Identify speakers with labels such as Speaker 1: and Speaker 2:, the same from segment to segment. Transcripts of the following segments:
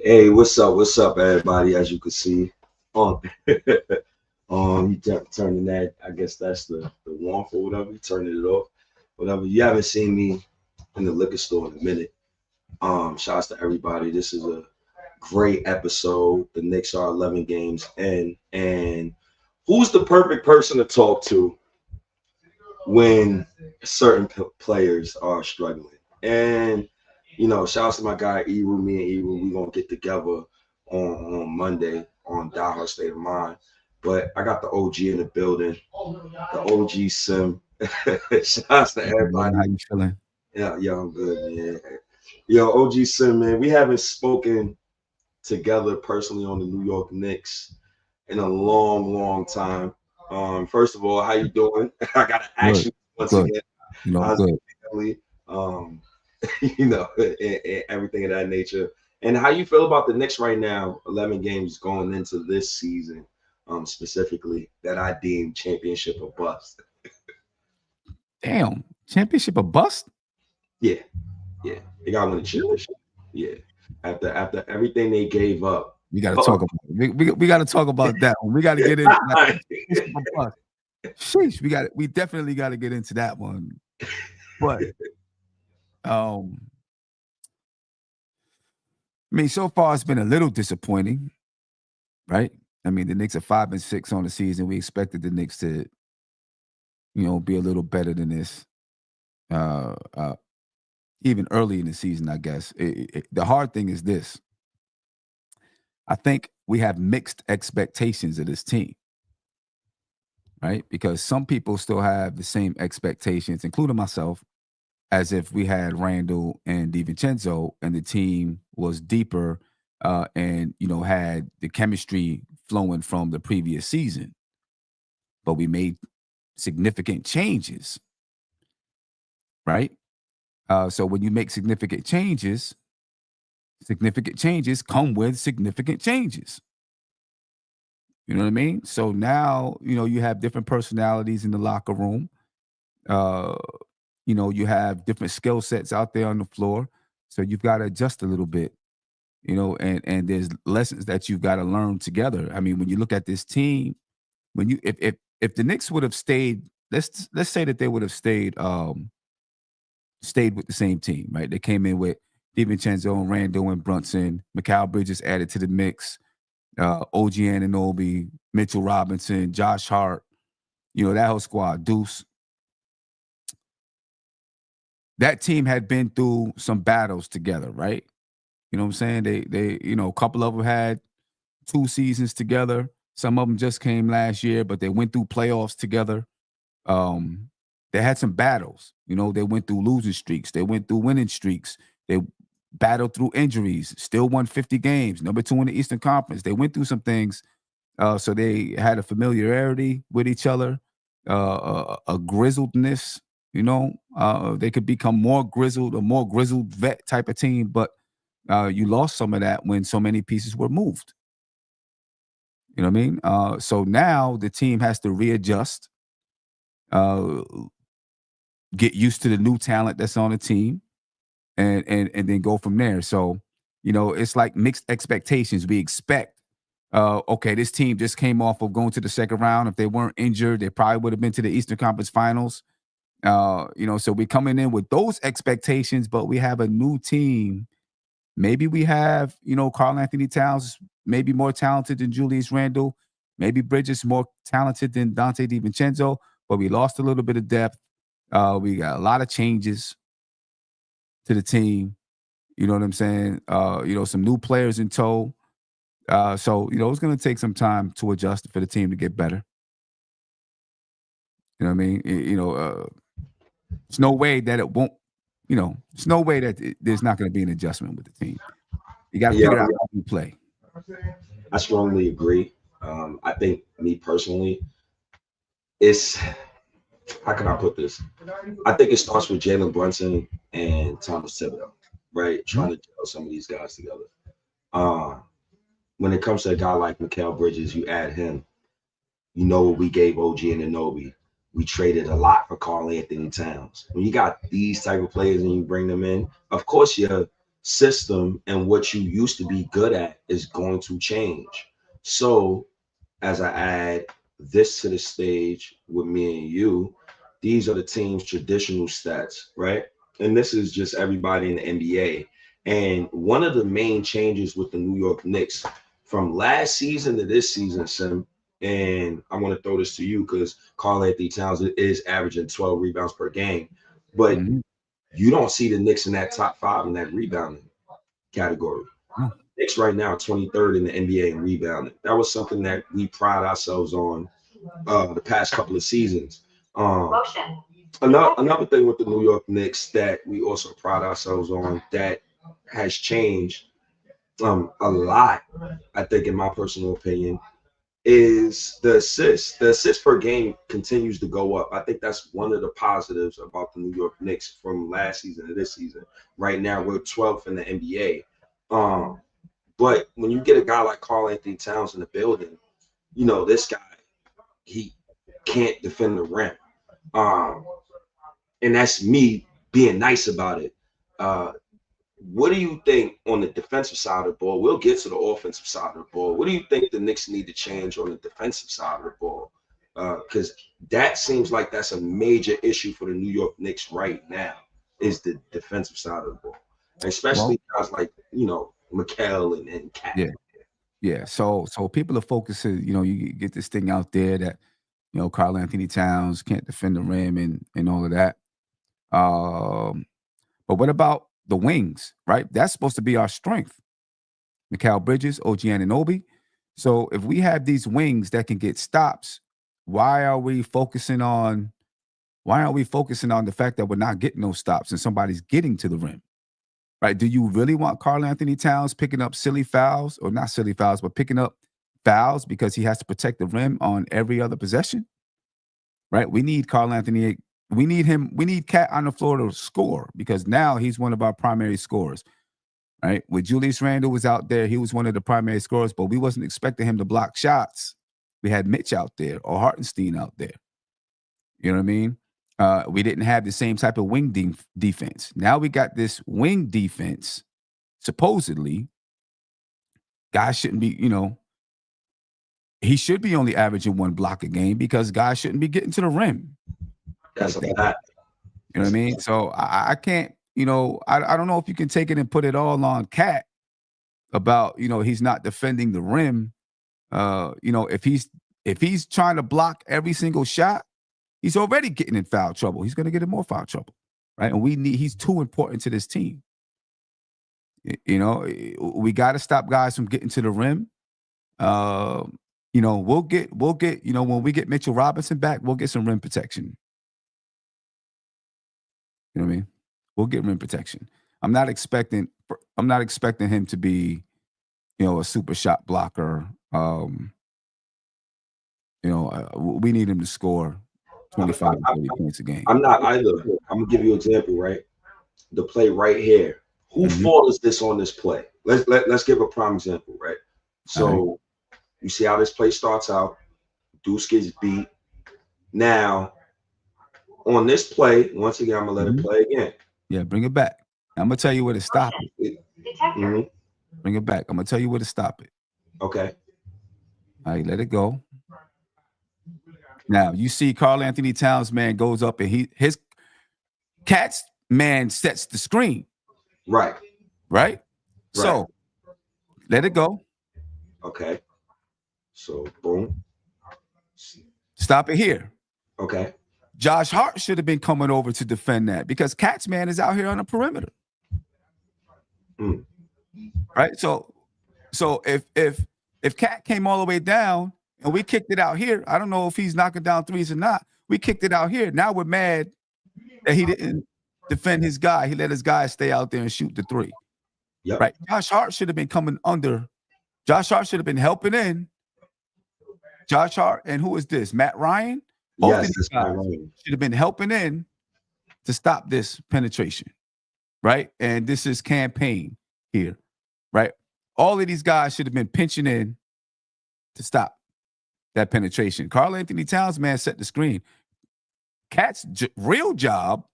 Speaker 1: Hey, what's up? What's up, everybody? As you can see, um, turning that. I guess that's the warmth or whatever. You turning it off, whatever. You haven't seen me in the liquor store in a minute. Shouts to everybody. This is a great episode. The Knicks are 11 games in, and who's the perfect person to talk to when certain players are struggling? And shouts to my guy Eru. Me and Eru, we gonna get together on Monday on Die Hard State of Mind. But I got the OG in the building, the OG Sim. Shouts to everybody.
Speaker 2: How you feeling?
Speaker 1: Yeah, I'm good, man. Yo, OG Sim, man, we haven't spoken together personally on the New York Knicks in a long, long time. First of all, how you doing? I gotta ask you once again. How's
Speaker 2: good.
Speaker 1: the family? And everything of that nature. And how you feel about the Knicks right now? 11 games going into this season, specifically that I deem championship or bust.
Speaker 2: Damn, championship or bust?
Speaker 1: Yeah, they got to win the championship. Yeah, after everything they gave up.
Speaker 2: We got to talk about it. We got to talk about that one. We got to get into that. Sheesh, we definitely got to get into that one. But I mean, so far it's been a little disappointing, right? I mean, the Knicks are 5-6 on the season. We expected the Knicks to, be a little better than this. Even early in the season, I guess. The hard thing is this. I think we have mixed expectations of this team, right? Because some people still have the same expectations, including myself, as if we had Randall and DiVincenzo and the team was deeper and, had the chemistry flowing from the previous season. But we made significant changes, right? So when you make significant changes come with significant changes. You know what I mean? So now, you have different personalities in the locker room. You have different skill sets out there on the floor. So you've got to adjust a little bit, and there's lessons that you've got to learn together. I mean, when you look at this team, if the Knicks would have stayed, let's say that they would have stayed with the same team, right? They came in with DiVincenzo and Randall and Brunson, Mikal Bridges added to the mix, OG Anunoby, Mitchell Robinson, Josh Hart, that whole squad, Deuce. That team had been through some battles together, right? You know what I'm saying? They a couple of them had 2 seasons together. Some of them just came last year, but they went through playoffs together. They had some battles. They went through losing streaks. They went through winning streaks. They battled through injuries, still won 50 games, number 2 in the Eastern Conference. They went through some things. So they had a familiarity with each other, a grizzledness, they could become more grizzled, a more grizzled vet type of team, but you lost some of that when so many pieces were moved. You know what I mean? So now the team has to readjust, get used to the new talent that's on the team, and then go from there. So, it's like mixed expectations. We expect, okay, this team just came off of going to the second round. If they weren't injured, they probably would have been to the Eastern Conference Finals. So we're coming in with those expectations, but we have a new team. Maybe we have, Karl Anthony Towns, maybe more talented than Julius Randle. Maybe Bridges more talented than Dante DiVincenzo, but we lost a little bit of depth. We got a lot of changes to the team. You know what I'm saying? Some new players in tow. So, it's going to take some time to adjust for the team to get better. You know what I mean? There's no way that it won't, there's no way that there's not going to be an adjustment with the team. You got to figure out how you play.
Speaker 1: I strongly agree. I think, me personally, it's, how can I put this? I think it starts with Jalen Brunson and Thomas Thibodeau, right? Trying to gel some of these guys together. When it comes to a guy like Mikal Bridges, you add him. What we gave OG Anunoby. We traded a lot for Karl Anthony Towns. When you got these type of players and you bring them in, of course your system and what you used to be good at is going to change. So as I add this to the stage with me and you, these are the team's traditional stats, right? And this is just everybody in the NBA. And one of the main changes with the New York Knicks from last season to this season, Sim, and I want to throw this to you because Karl Anthony Towns is averaging 12 rebounds per game, but
Speaker 2: Mhm.
Speaker 1: you don't see the Knicks in that top five in that rebounding category.
Speaker 2: No.
Speaker 1: Knicks right now 23rd in the NBA in rebounding. That was something that we pride ourselves on the past couple of seasons. Another thing with the New York Knicks that we also pride ourselves on that has changed a lot, I think, in my personal opinion, is the assists. The assist per game continues to go up. I think that's one of the positives about the New York Knicks from last season to this season. Right now, we're 12th in the NBA. But when you get a guy like Karl Anthony Towns in the building, you know, this guy, he can't defend the rim. And that's me being nice about it. What do you think on the defensive side of the ball? We'll get to the offensive side of the ball. What do you think the Knicks need to change on the defensive side of the ball? Because that seems like that's a major issue for the New York Knicks right now is the defensive side of the ball, especially guys like, you know, Mikal and Cat.
Speaker 2: Yeah. Yeah. So people are focusing, you know, you get this thing out there that, you know, Karl Anthony Towns can't defend the rim and all of that. But what about the wings, right? That's supposed to be our strength. Mikal Bridges, OG Anunoby. So if we have these wings that can get stops, why aren't we focusing on the fact that we're not getting those stops and somebody's getting to the rim? Right? Do you really want Karl Anthony Towns picking up silly fouls, or not silly fouls, but picking up fouls because he has to protect the rim on every other possession? Right? We need Karl Anthony. We need Cat on the floor to score because now he's one of our primary scorers. Right? When Julius Randle was out there, he was one of the primary scorers, but we wasn't expecting him to block shots. We had Mitch out there or Hartenstein out there. You know what I mean? We didn't have the same type of wing defense. Now we got this wing defense. Supposedly, guys shouldn't be, you know, he should be only averaging one block a game because guys shouldn't be getting to the rim.
Speaker 1: That's a fact.
Speaker 2: You know what I mean? So I can't, you know, I don't know if you can take it and put it all on Cat about, you know, he's not defending the rim. You know, if he's trying to block every single shot, he's already getting in foul trouble. He's going to get in more foul trouble, right? And he's too important to this team. You know, we got to stop guys from getting to the rim. You know, we'll get, you know, when we get Mitchell Robinson back, we'll get some rim protection. You know what I mean? We'll get rim protection. I'm not expecting him to be, you know, a super shot blocker. You know, we need him to score 25 to 30 points a game.
Speaker 1: I'm not either. I'm gonna give you an example, right? The play right here. Who fault is this on this play? Let's give a prime example, right? So you see how this play starts out. Deuce gets beat. Now, on this play, once again, I'm gonna let it play again.
Speaker 2: Yeah, bring it back. I'm gonna tell you where to stop it. Bring it back. I'm gonna tell you where to stop it.
Speaker 1: Okay.
Speaker 2: All right, let it go. Now you see Karl Anthony Towns man goes up and his Cat's man sets the screen. Right? So let it go.
Speaker 1: Okay. So boom.
Speaker 2: Stop it here.
Speaker 1: Okay.
Speaker 2: Josh Hart should have been coming over to defend that because Cat's man is out here on the perimeter. Right? So if Cat came all the way down and we kicked it out here, I don't know if he's knocking down threes or not. We kicked it out here. Now we're mad that he didn't defend his guy. He let his guy stay out there and shoot the three.
Speaker 1: Yep.
Speaker 2: Right? Josh Hart should have been coming under. Josh Hart should have been helping in. Josh Hart and who is this? Matt Ryan? Both of these guys should have been helping in to stop this penetration. Right? And this is campaign here. Right? All of these guys should have been pinching in to stop that penetration. Karl Anthony Towns, man, set the screen. Cat's real job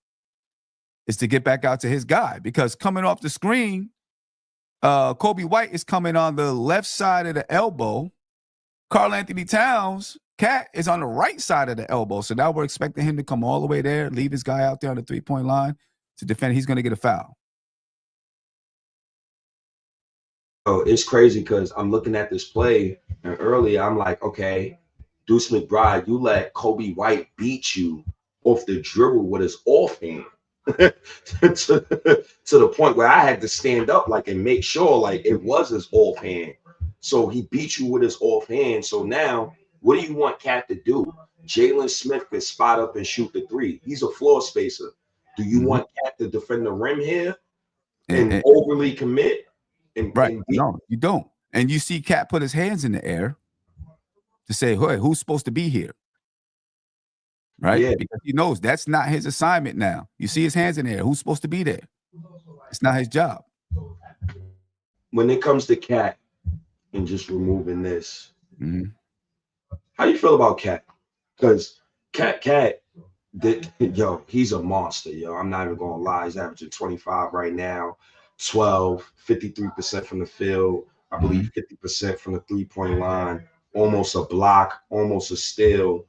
Speaker 2: is to get back out to his guy because coming off the screen, Kobe White is coming on the left side of the elbow. Karl Anthony Towns, Cat, is on the right side of the elbow. So now we're expecting him to come all the way there, leave his guy out there on the three-point line to defend. He's going to get a foul.
Speaker 1: Oh, it's crazy because I'm looking at this play, and earlier I'm like, okay, Deuce McBride, you let Kobe White beat you off the dribble with his offhand to the point where I had to stand up like and make sure like it was his offhand. So he beat you with his offhand. So now, what do you want Cat to do? Jalen Smith can spot up and shoot the three. He's a floor spacer. Do you want Cat to defend the rim here and overly commit?
Speaker 2: Right. No, you don't. And you see Cat put his hands in the air to say, hey, who's supposed to be here? Right?
Speaker 1: Yeah.
Speaker 2: Because he knows that's not his assignment now. You see his hands in the air. Who's supposed to be there? It's not his job.
Speaker 1: When it comes to Cat and just removing this, how do you feel about Cat? Because Cat, he's a monster, yo. I'm not even going to lie. He's averaging 25 right now, 12, 53% from the field. I believe 50% from the three-point line, almost a block, almost a steal.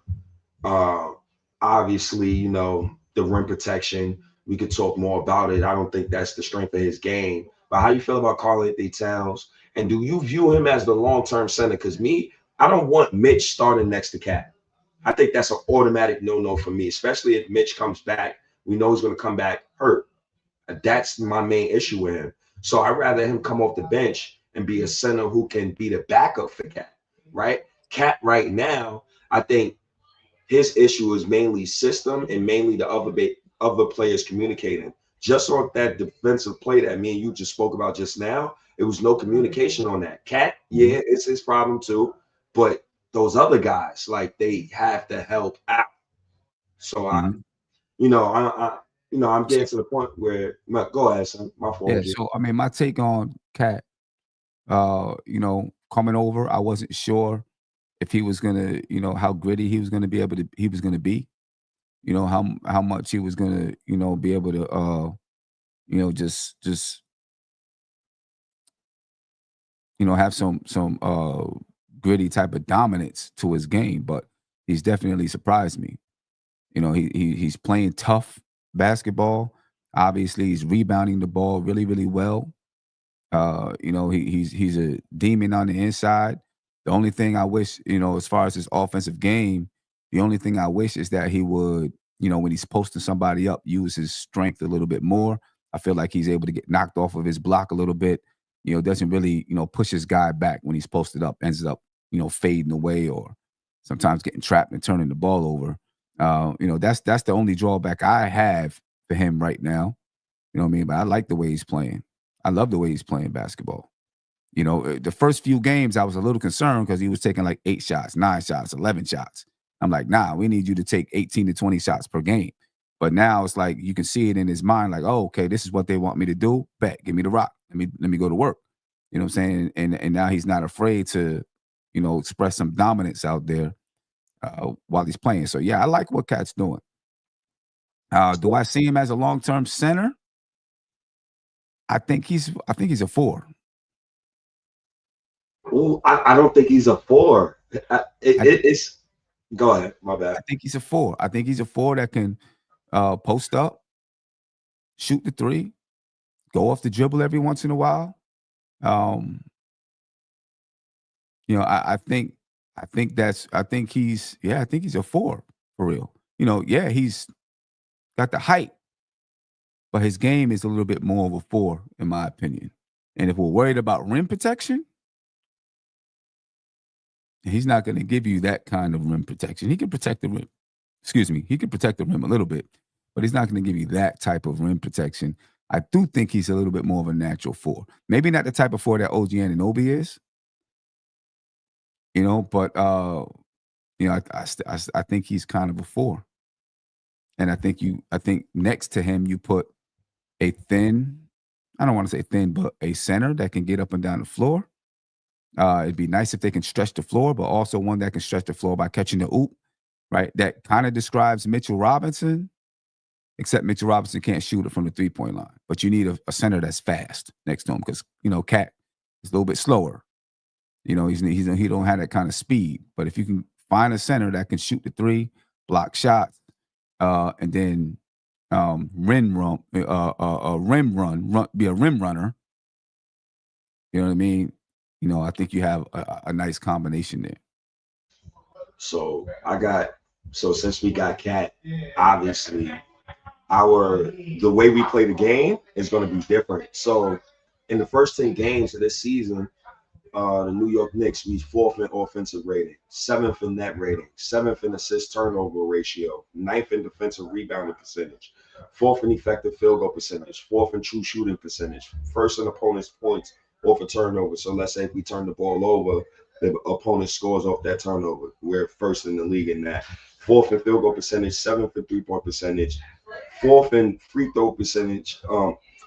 Speaker 1: Obviously, the rim protection, we could talk more about it. I don't think that's the strength of his game. But how you feel about Karl Anthony Towns? And do you view him as the long-term center? Because I don't want Mitch starting next to Cat. I think that's an automatic no-no for me, especially if Mitch comes back. We know he's going to come back hurt. That's my main issue with him. So I'd rather him come off the bench and be a center who can be the backup for Cat, right? Cat right now, I think his issue is mainly system and mainly the other players communicating. Just on that defensive play that me and you just spoke about just now, it was no communication on that. Cat, yeah, it's his problem too, but those other guys, like, they have to help out. So I'm getting to the point where go ahead, son. My fault.
Speaker 2: Yeah. So I mean, my take on Cat, coming over, I wasn't sure if he was gonna, how gritty he was gonna be be, how much he was gonna, be able to, just have some gritty type of dominance to his game. But he's definitely surprised me. He's playing tough basketball. Obviously, he's rebounding the ball really, really well. He's a demon on the inside. The only thing I wish, as far as his offensive game, the only thing I wish is that he would, when he's posting somebody up, use his strength a little bit more. I feel like he's able to get knocked off of his block a little bit. Doesn't really, push his guy back when he's posted up, ends up, fading away or sometimes getting trapped and turning the ball over. That's the only drawback I have for him right now. You know what I mean? But I like the way he's playing. I love the way he's playing basketball. The first few games, I was a little concerned because he was taking like 8 shots, 9 shots, 11 shots. I'm like, nah, we need you to take 18 to 20 shots per game. But now it's like you can see it in his mind, like, oh, okay, this is what they want me to do. Bet, give me the rock. Let me go to work. You know what I'm saying? And now he's not afraid to, express some dominance out there while he's playing. So yeah, I like what Cat's doing. Do I see him as a long-term center? I think he's a 4.
Speaker 1: Well, I don't think he's a 4. It's go ahead. My bad.
Speaker 2: I think he's a 4. I think he's a 4 that can post up, shoot the 3, go off the dribble every once in a while. I think he's a 4 for real. He's got the height, but his game is a little bit more of a 4, in my opinion. And if we're worried about rim protection, he's not going to give you that kind of rim protection. He can protect the rim. Excuse me. He can protect the rim a little bit, but he's not going to give you that type of rim protection. I do think he's a little bit more of a natural 4. Maybe not the type of 4 that OG Anunoby is, but I think he's kind of a 4. And I think next to him, you put a thin, I don't want to say thin, but a center that can get up and down the floor. It'd be nice if they can stretch the floor, but also one that can stretch the floor by catching the oop, right? That kind of describes Mitchell Robinson except Mitchell Robinson can't shoot it from the 3-point line. But you need a center that's fast next to him because, Cat is a little bit slower. He don't have that kind of speed. But if you can find a center that can shoot the three, block shots, and then be a rim runner. You know what I mean? I think you have a nice combination there.
Speaker 1: So since we got Cat, obviously the way we play the game is going to be different. So in the first 10 games of this season, the New York Knicks reached 4th in offensive rating, 7th in net rating, 7th in assist turnover ratio, 9th in defensive rebounding percentage, 4th in effective field goal percentage, 4th in true shooting percentage, 1st in opponent's points off a turnover. So let's say if we turn the ball over, the opponent scores off that turnover. We're 1st in the league in that. 4th in field goal percentage, 7th in 3-point percentage, 4th in free throw percentage.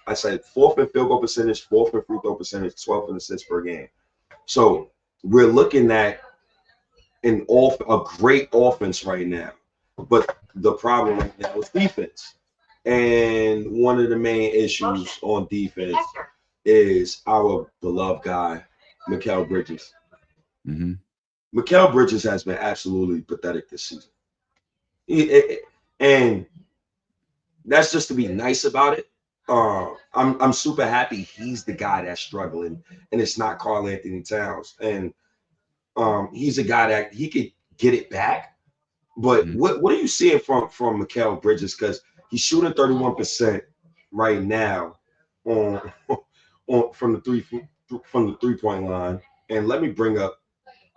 Speaker 1: I said 4th in field goal percentage, 4th in free throw percentage, 12th in assists per game. So we're looking at a great offense right now, but the problem right now is defense. And one of the main issues on defense is our beloved guy, Mikal Bridges.
Speaker 2: Mm-hmm.
Speaker 1: Mikal Bridges has been absolutely pathetic this season. And that's just to be nice about it. I'm super happy he's the guy that's struggling, and it's not Karl Anthony Towns. And he's a guy that he could get it back. But what are you seeing from Mikal Bridges? Because he's shooting 31% right now on from the 3-point line. And let me bring up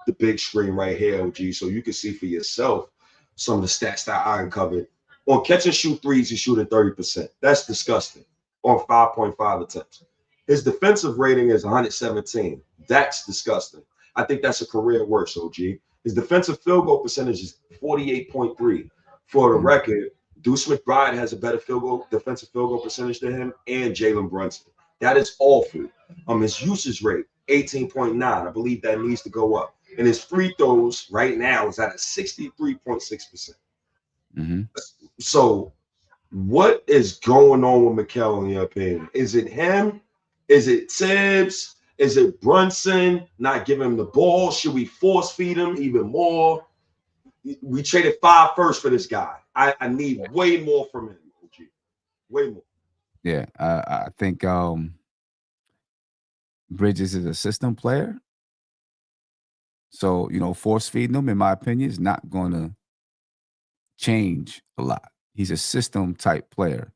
Speaker 1: the big screen right here, OG, so you can see for yourself some of the stats that I uncovered. On catch and shoot threes, he's shooting 30%. That's disgusting. On 5.5 attempts. His defensive rating is 117. That's disgusting. I think that's a career worst, OG. His defensive field goal percentage is 48.3. For the record, Deuce McBride has a better defensive field goal percentage than him and Jalen Brunson. That is awful. His usage rate, 18.9. I believe that needs to go up. And his free throws right now is at a 63.6%.
Speaker 2: Mm-hmm.
Speaker 1: So what is going on with Mikal in your opinion? Is it him? Is it Tibbs? Is it Brunson not giving him the ball? Should we force feed him even more? We traded 5 firsts for this guy. I need way more from him, OG. Way more.
Speaker 2: Yeah, I think Bridges is a system player. So, force feeding him, in my opinion, is not going to change a lot. He's a system type player.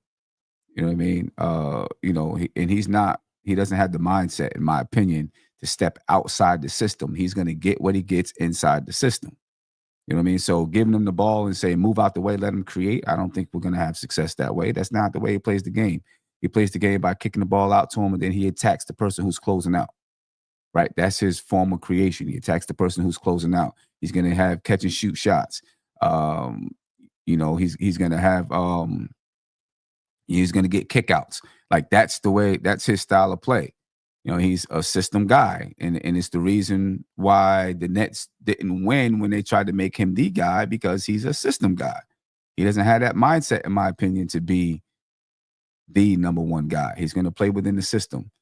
Speaker 2: You know what I mean? He doesn't have the mindset, in my opinion, to step outside the system. He's going to get what he gets inside the system. You know what I mean? So giving him the ball and say, move out the way, let him create, I don't think we're going to have success that way. That's not the way he plays the game. He plays the game by kicking the ball out to him, and then he attacks the person who's closing out. Right? That's his form of creation. He attacks the person who's closing out. He's going to have catch and shoot shots. He's going to have he's going to get kickouts. Like that's his style of play. He's a system guy, and it's the reason why the Nets didn't win when they tried to make him the guy, because he's a system guy. He doesn't have that mindset, in my opinion, to be the number one guy. He's going to play within the system.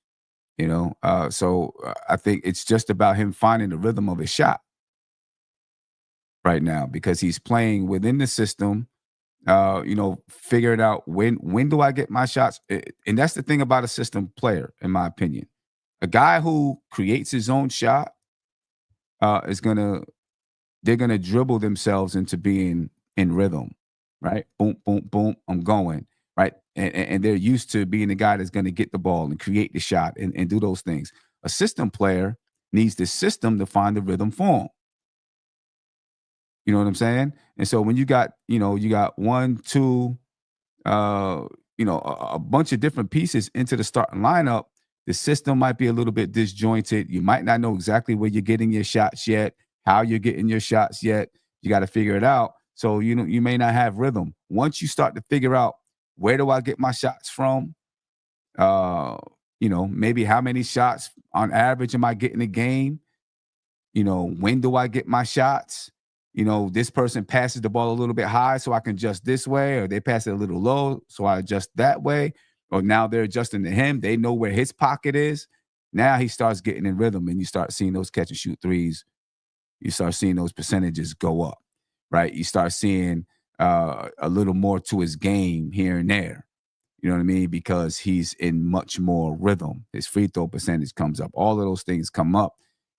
Speaker 2: So I think it's just about him finding the rhythm of his shot right now, because he's playing within the system. Figuring out when do I get my shots, and that's the thing about a system player, in my opinion. A guy who creates his own shot they're gonna dribble themselves into being in rhythm, right? Boom, boom, boom. I'm going. Right. And they're used to being the guy that's going to get the ball and create the shot and do those things. A system player needs the system to find the rhythm for him. You know what I'm saying? And so when you got 1, 2, a bunch of different pieces into the starting lineup, the system might be a little bit disjointed. You might not know exactly where you're getting your shots yet, how you're getting your shots yet. You got to figure it out. So, you may not have rhythm. Once you start to figure out, where do I get my shots from? Maybe how many shots on average am I getting a game? When do I get my shots? you know, this person passes the ball a little bit high, so I can adjust this way, or they pass it a little low, so I adjust that way. Or now they're adjusting to him. They know where his pocket is. Now he starts getting in rhythm, and you start seeing those catch and shoot threes. You start seeing those percentages go up, right? You start seeing a little more to his game here and there. You know what I mean? Because he's in much more rhythm. His free throw percentage comes up. All of those things come up,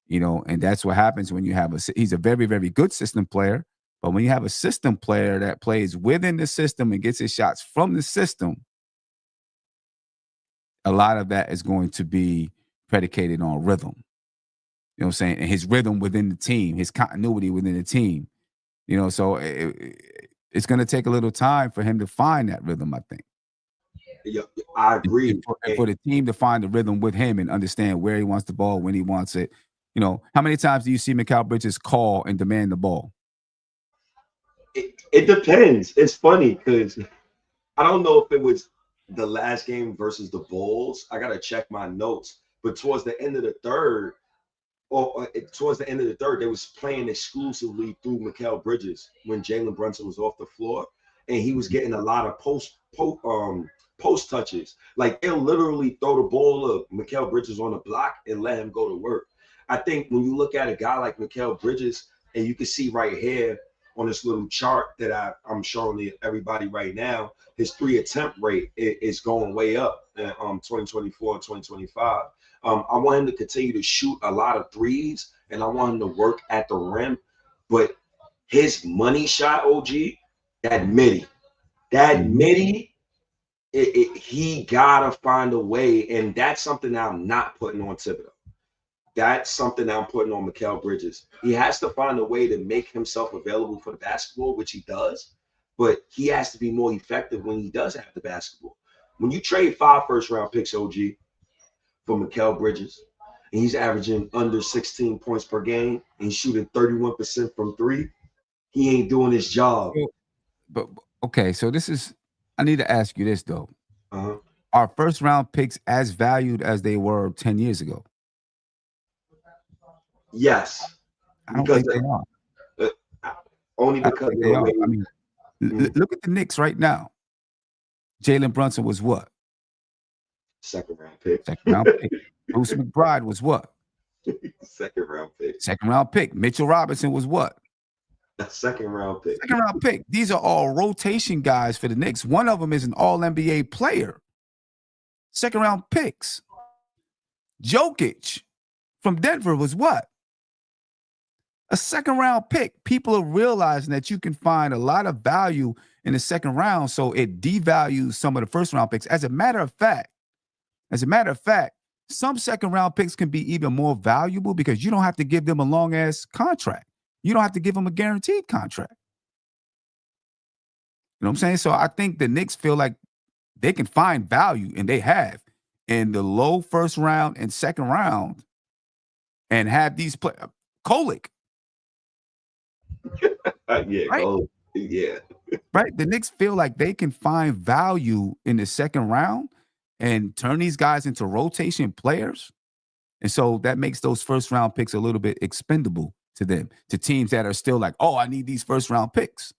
Speaker 2: you know, and that's what happens when you have he's a very, very good system player. But when you have a system player that plays within the system and gets his shots from the system, a lot of that is going to be predicated on rhythm. You know what I'm saying? And his rhythm within the team, his continuity within the team. You know, so it's going to take a little time for him to find that rhythm, I think.
Speaker 1: Yeah, I agree.
Speaker 2: And for the team to find the rhythm with him and understand where he wants the ball, when he wants it. You know, how many times do you see Mikal Bridges call and demand the ball?
Speaker 1: It depends. It's funny because I don't know if it was the last game versus the Bulls. I got to check my notes. But towards the end of the third, they was playing exclusively through Mikal Bridges when Jalen Brunson was off the floor. And he was getting a lot of post touches. Like they'll literally throw the ball of Mikal Bridges on the block and let him go to work. I think when you look at a guy like Mikal Bridges, and you can see right here on this little chart that I'm showing everybody right now, his 3 attempt rate is going way up in 2024 and 2025. I want him to continue to shoot a lot of threes, and I want him to work at the rim. But his money shot, OG, that midi, he gotta find a way, and that's something that I'm not putting on Thibodeau. That's something that I'm putting on Mikal Bridges. He has to find a way to make himself available for the basketball, which he does, but he has to be more effective when he does have the basketball. When you trade 5 first-round picks, OG, for Mikal Bridges, and he's averaging under 16 points per game, and he's shooting 31% from 3, he ain't doing his job.
Speaker 2: But okay, so I need to ask you this, though. Are first-round picks as valued as they were 10 years ago?
Speaker 1: Yes.
Speaker 2: I don't think they are.
Speaker 1: Only because
Speaker 2: they are. I mean, look at the Knicks right now. Jalen Brunson was what?
Speaker 1: Second-round pick.
Speaker 2: Bruce McBride was what?
Speaker 1: Second-round pick.
Speaker 2: Mitchell Robinson was what?
Speaker 1: A second-round
Speaker 2: pick. These are all rotation guys for the Knicks. One of them is an all-NBA player. Second-round picks. Jokic from Denver was what? A second-round pick. People are realizing that you can find a lot of value in the second round, so it devalues some of the first-round picks. As a matter of fact, some second-round picks can be even more valuable because you don't have to give them a long-ass contract. You don't have to give them a guaranteed contract. You know what I'm saying? So I think the Knicks feel like they can find value, and they have, in the low first round and second round, and have these play Kolick.
Speaker 1: Yeah, right? Yeah.
Speaker 2: Right? The Knicks feel like they can find value in the second round and turn these guys into rotation players. And so that makes those first round picks a little bit expendable to them, to teams that are still like, oh, I need these first round picks.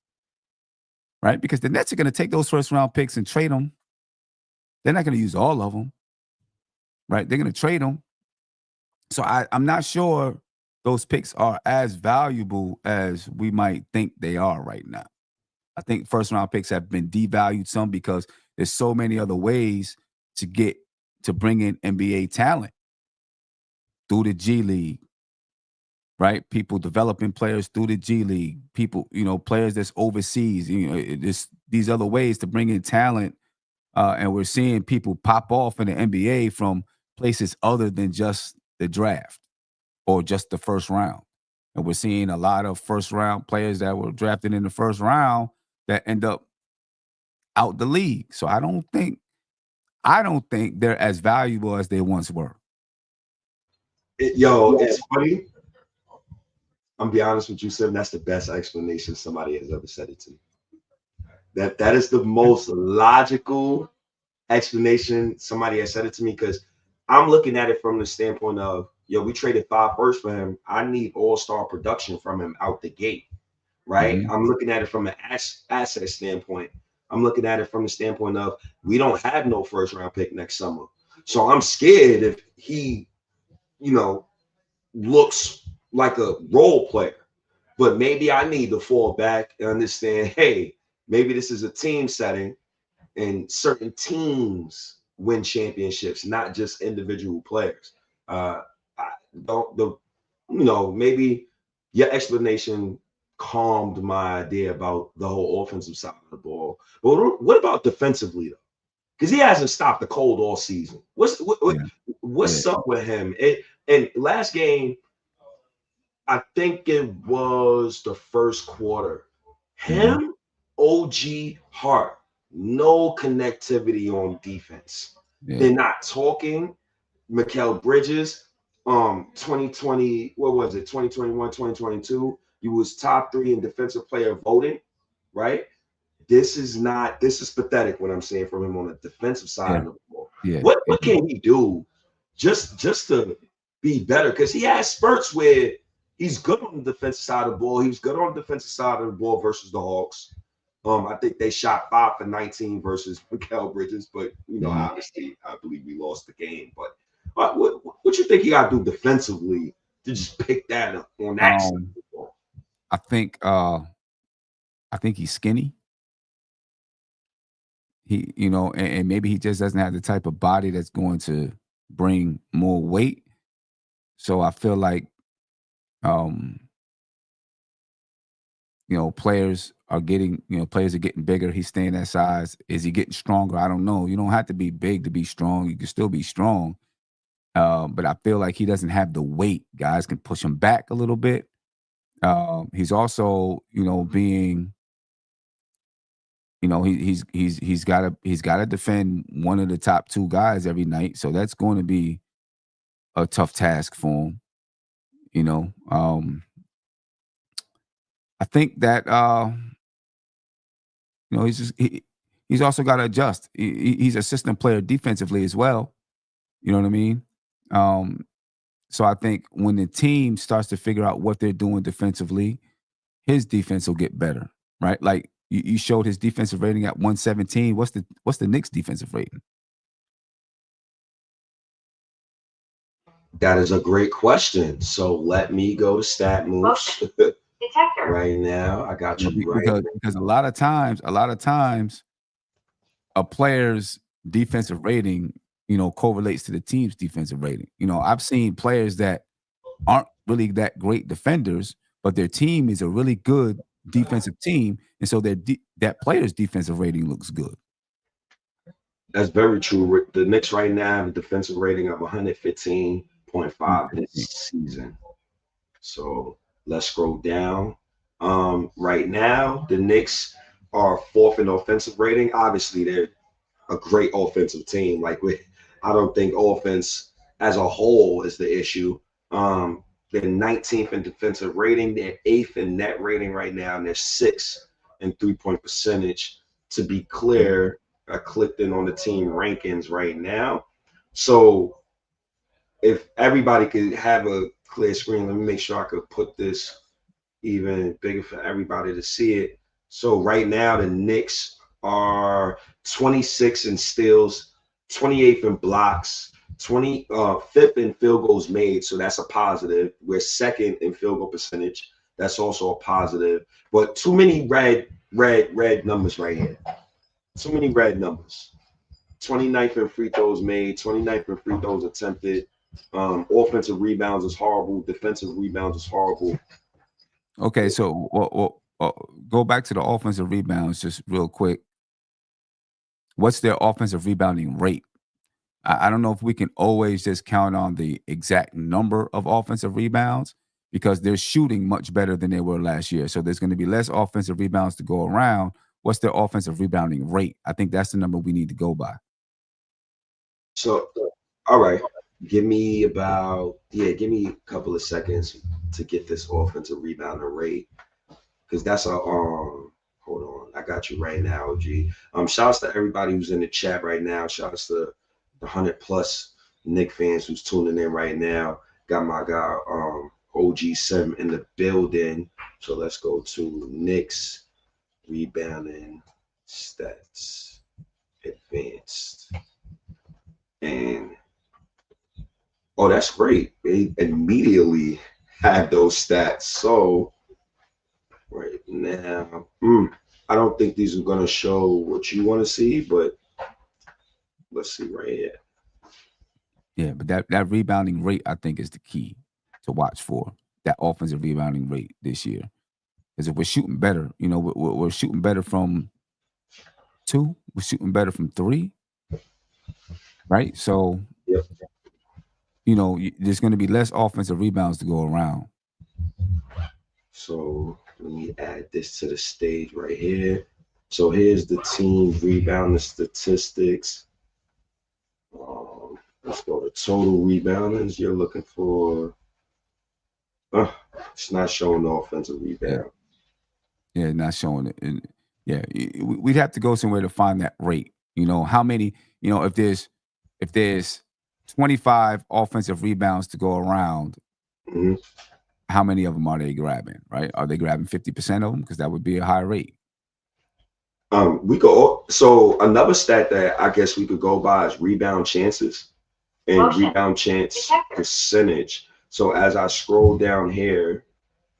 Speaker 2: Right? Because the Nets are going to take those first round picks and trade them. They're not going to use all of them. Right? They're going to trade them. So I'm not sure those picks are as valuable as we might think they are right now. I think first round picks have been devalued some because there's so many other ways to bring in NBA talent through the G League, right? People developing players through the G League, people, players that's overseas, these other ways to bring in talent. And we're seeing people pop off in the NBA from places other than just the draft or just the first round. And we're seeing a lot of first round players that were drafted in the first round that end up out the league. So I don't think they're as valuable as they once were.
Speaker 1: It's funny. I'm be honest with you, Sim. That's the best explanation somebody has ever said it to me. That is the most logical explanation somebody has said it to me, because I'm looking at it from the standpoint of, we traded 5 firsts for him. I need all-star production from him out the gate. right?
Speaker 2: Mm-hmm.
Speaker 1: I'm looking at it from an asset standpoint. I'm looking at it from the standpoint of we don't have no first round pick next summer. So I'm scared if he, looks like a role player. But maybe I need to fall back and understand, hey, maybe this is a team setting and certain teams win championships, not just individual players. I don't maybe your explanation calmed my idea about the whole offensive side of the ball. But what about defensively though? Because he hasn't stopped the cold all season. What's up with him? And last game, I think it was the first quarter. Him, OG Hart, no connectivity on defense.
Speaker 2: Yeah.
Speaker 1: They're not talking. Mikal Bridges, 2020, what was it? 2021, 2022. He was top 3 in defensive player voting, right? This is pathetic what I'm saying from him on the defensive side of the ball.
Speaker 2: Yeah.
Speaker 1: What can he do just to be better? Because he has spurts where he's good on the defensive side of the ball. He was good on the defensive side of the ball versus the Hawks. I think they shot 5 for 19 versus Mikal Bridges, but obviously I believe we lost the game. But what you think he got to do defensively to just pick that up on that side of the ball?
Speaker 2: I think he's skinny. He, and maybe he just doesn't have the type of body that's going to bring more weight. So I feel like, players are getting bigger. He's staying that size. Is he getting stronger? I don't know. You don't have to be big to be strong. You can still be strong. But I feel like he doesn't have the weight. Guys can push him back a little bit. He's also, being, he's got to defend one of the top 2 guys every night. So that's going to be a tough task for him. I think that he's also got to adjust. He's a system player defensively as well. You know what I mean? So I think when the team starts to figure out what they're doing defensively, his defense will get better, right? Like you showed his defensive rating at 117. What's the Knicks defensive rating?
Speaker 1: That is a great question. So let me go to Stat Moves right now. I got you
Speaker 2: because a lot of times a player's defensive rating, correlates to the team's defensive rating. I've seen players that aren't really that great defenders, but their team is a really good defensive team, and so that player's defensive rating looks good.
Speaker 1: That's very true. The Knicks right now have a defensive rating of 115.5 this season. So let's scroll down. Right now, the Knicks are 4th in offensive rating. Obviously, they're a great offensive team. I don't think offense as a whole is the issue. They're 19th in defensive rating. They're 8th in net rating right now, and they're 6th in 3-point percentage. To be clear, I clicked in on the team rankings right now. So if everybody could have a clear screen, let me make sure I could put this even bigger for everybody to see it. So right now, the Knicks are 26 in steals, 28th in blocks, 5th in field goals made. So that's a positive. We're 2nd in field goal percentage. That's also a positive. But too many red numbers right here. Too many red numbers. 29th in free throws made, 29th in free throws attempted. Offensive rebounds is horrible. Defensive rebounds is horrible.
Speaker 2: Okay, so go back to the offensive rebounds just real quick. What's their offensive rebounding rate? I don't know if we can always just count on the exact number of offensive rebounds because they're shooting much better than they were last year. So there's going to be less offensive rebounds to go around. What's their offensive rebounding rate? I think that's the number we need to go by.
Speaker 1: So, all right. Give me a couple of seconds to get this offensive rebounding rate. Because that's hold on. I got you right now, G. Shouts to everybody who's in the chat right now. Shouts to the 100+ Knicks fans who's tuning in right now. Got my guy, OG Sim in the building. So let's go to Knicks rebounding stats advanced. And oh, that's great. They immediately had those stats. So right now, I don't think these are going to show what you want to see, but let's see right here.
Speaker 2: Yeah, but that rebounding rate, I think, is the key to watch for. That offensive rebounding rate this year. Because if we're shooting better, we're shooting better from 2, we're shooting better from 3, right? So,
Speaker 1: Yep.
Speaker 2: there's going to be less offensive rebounds to go around.
Speaker 1: So let me add this to the stage right here. So here's the team rebounding statistics. Let's go to total reboundings. You're looking for. It's not showing the offensive rebound.
Speaker 2: Yeah, not showing it. And yeah, we'd have to go somewhere to find that rate. How many? If there's 25 offensive rebounds to go around,
Speaker 1: Mhm.
Speaker 2: how many of them are they grabbing? Right? Are they grabbing 50% of them? Because that would be a high rate.
Speaker 1: We go. So another stat that I guess we could go by is rebound chances and rebound chance percentage. So as I scroll down here,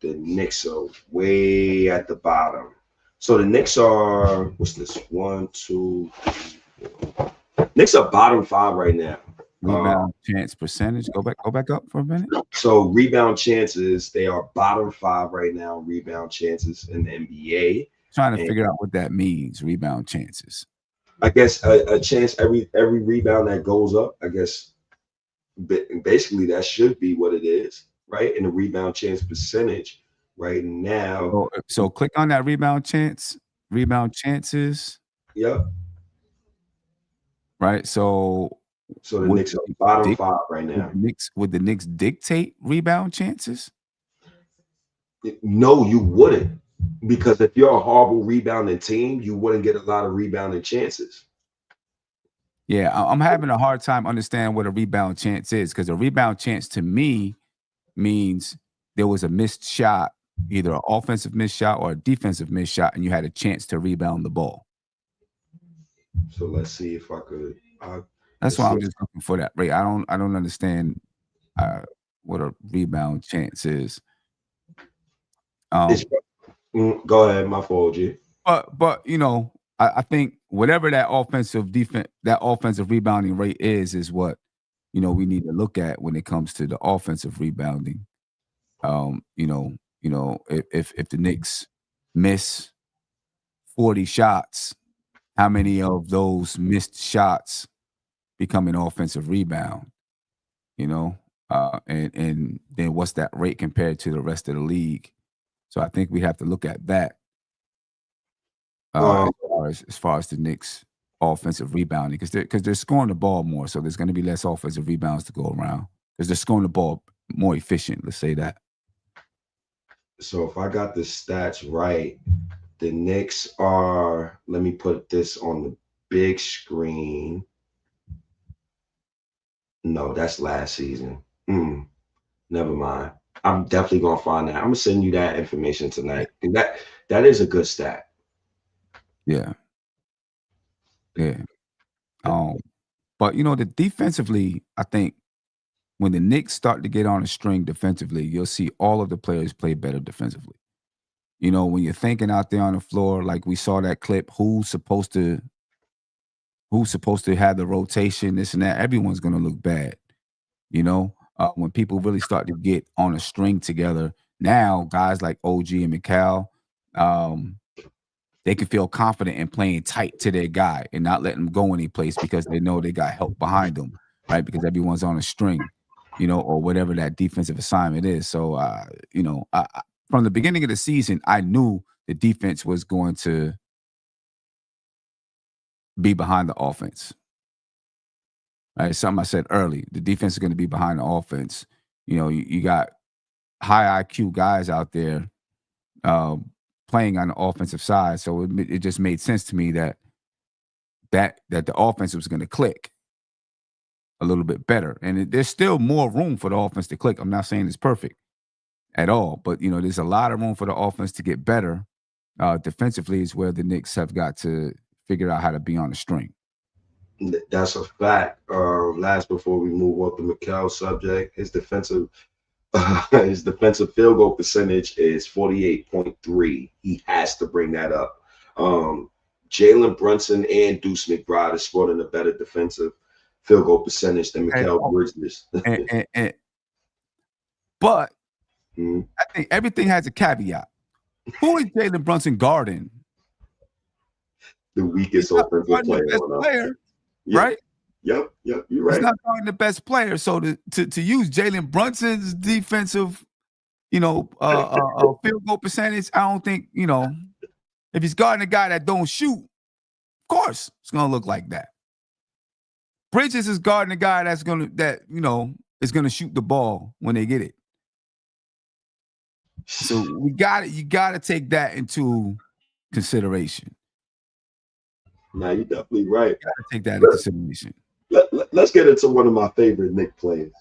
Speaker 1: the Knicks are way at the bottom. So the Knicks are, what's this? 1, 2, 3, 4. Knicks are bottom 5 right now.
Speaker 2: Rebound chance percentage. Go back up for a minute.
Speaker 1: So rebound chances, they are bottom 5 right now. Rebound chances in the NBA.
Speaker 2: Trying to figure out what that means. Rebound chances.
Speaker 1: I guess a chance every rebound that goes up. I guess basically that should be what it is, right? And the rebound chance percentage right now.
Speaker 2: So click on that rebound chances.
Speaker 1: Yep.
Speaker 2: Right. So
Speaker 1: the Knicks are bottom 5 right now.
Speaker 2: Would the Knicks dictate rebound chances?
Speaker 1: No, you wouldn't. Because if you're a horrible rebounding team, you wouldn't get a lot of rebounding chances.
Speaker 2: Yeah, I'm having a hard time understanding what a rebound chance is, because a rebound chance to me means there was a missed shot, either an offensive missed shot or a defensive missed shot, and you had a chance to rebound the ball.
Speaker 1: So let's see if I could.
Speaker 2: That's why I'm just looking for that rate. I don't understand what a rebound chance is.
Speaker 1: Go ahead, my fault, G.
Speaker 2: But I think whatever that offensive rebounding rate is what we need to look at when it comes to the offensive rebounding. If the Knicks miss 40 shots, how many of those missed shots become an offensive rebound? And then what's that rate compared to the rest of the league? So I think we have to look at that as far as the Knicks offensive rebounding, because they're scoring the ball more, so there's going to be less offensive rebounds to go around because they're scoring the ball more efficient. Let's say that.
Speaker 1: So if I got the stats right, the Knicks are. Let me put this on the big screen. No, that's last season. Never mind. I'm definitely gonna find that. I'm gonna send you that information tonight. And that is a good stat.
Speaker 2: Yeah. But the defensively, I think when the Knicks start to get on a string defensively, you'll see all of the players play better defensively. When you're thinking out there on the floor, like we saw that clip, who's supposed to have the rotation, this and that, everyone's gonna look bad. When people really start to get on a string together, now guys like OG and Mikal, they can feel confident in playing tight to their guy and not letting them go any place because they know they got help behind them, right? Because everyone's on a string, or whatever that defensive assignment is. So, from the beginning of the season, I knew the defense was going to be behind the offense. Right? Something I said early. The defense is going to be behind the offense. You got high IQ guys out there playing on the offensive side, so it just made sense to me that the offense was going to click a little bit better. And there's still more room for the offense to click. I'm not saying it's perfect, at all. But there's a lot of room for the offense to get better. Defensively is where the Knicks have got to figure out how to be on the string.
Speaker 1: That's a fact. Last before we move off the Mikal's subject, his defensive field goal percentage is 48.3. He has to bring that up. Jalen Brunson and Deuce McBride is sporting a better defensive field goal percentage than Mikal Bridges.
Speaker 2: But I think everything has a caveat. Who is Jalen Brunson guarding?
Speaker 1: The weakest offensive
Speaker 2: player.
Speaker 1: Yep.
Speaker 2: Right?
Speaker 1: Yep. You're right.
Speaker 2: He's not guarding the best player. So to use Jalen Brunson's defensive, field goal percentage, I don't think, if he's guarding a guy that don't shoot, of course it's gonna look like that. Bridges is guarding a guy is gonna shoot the ball when they get it. So you gotta take that into consideration.
Speaker 1: Nah, you're definitely right.
Speaker 2: You gotta take that into consideration.
Speaker 1: Let's get into one of my favorite Knicks players,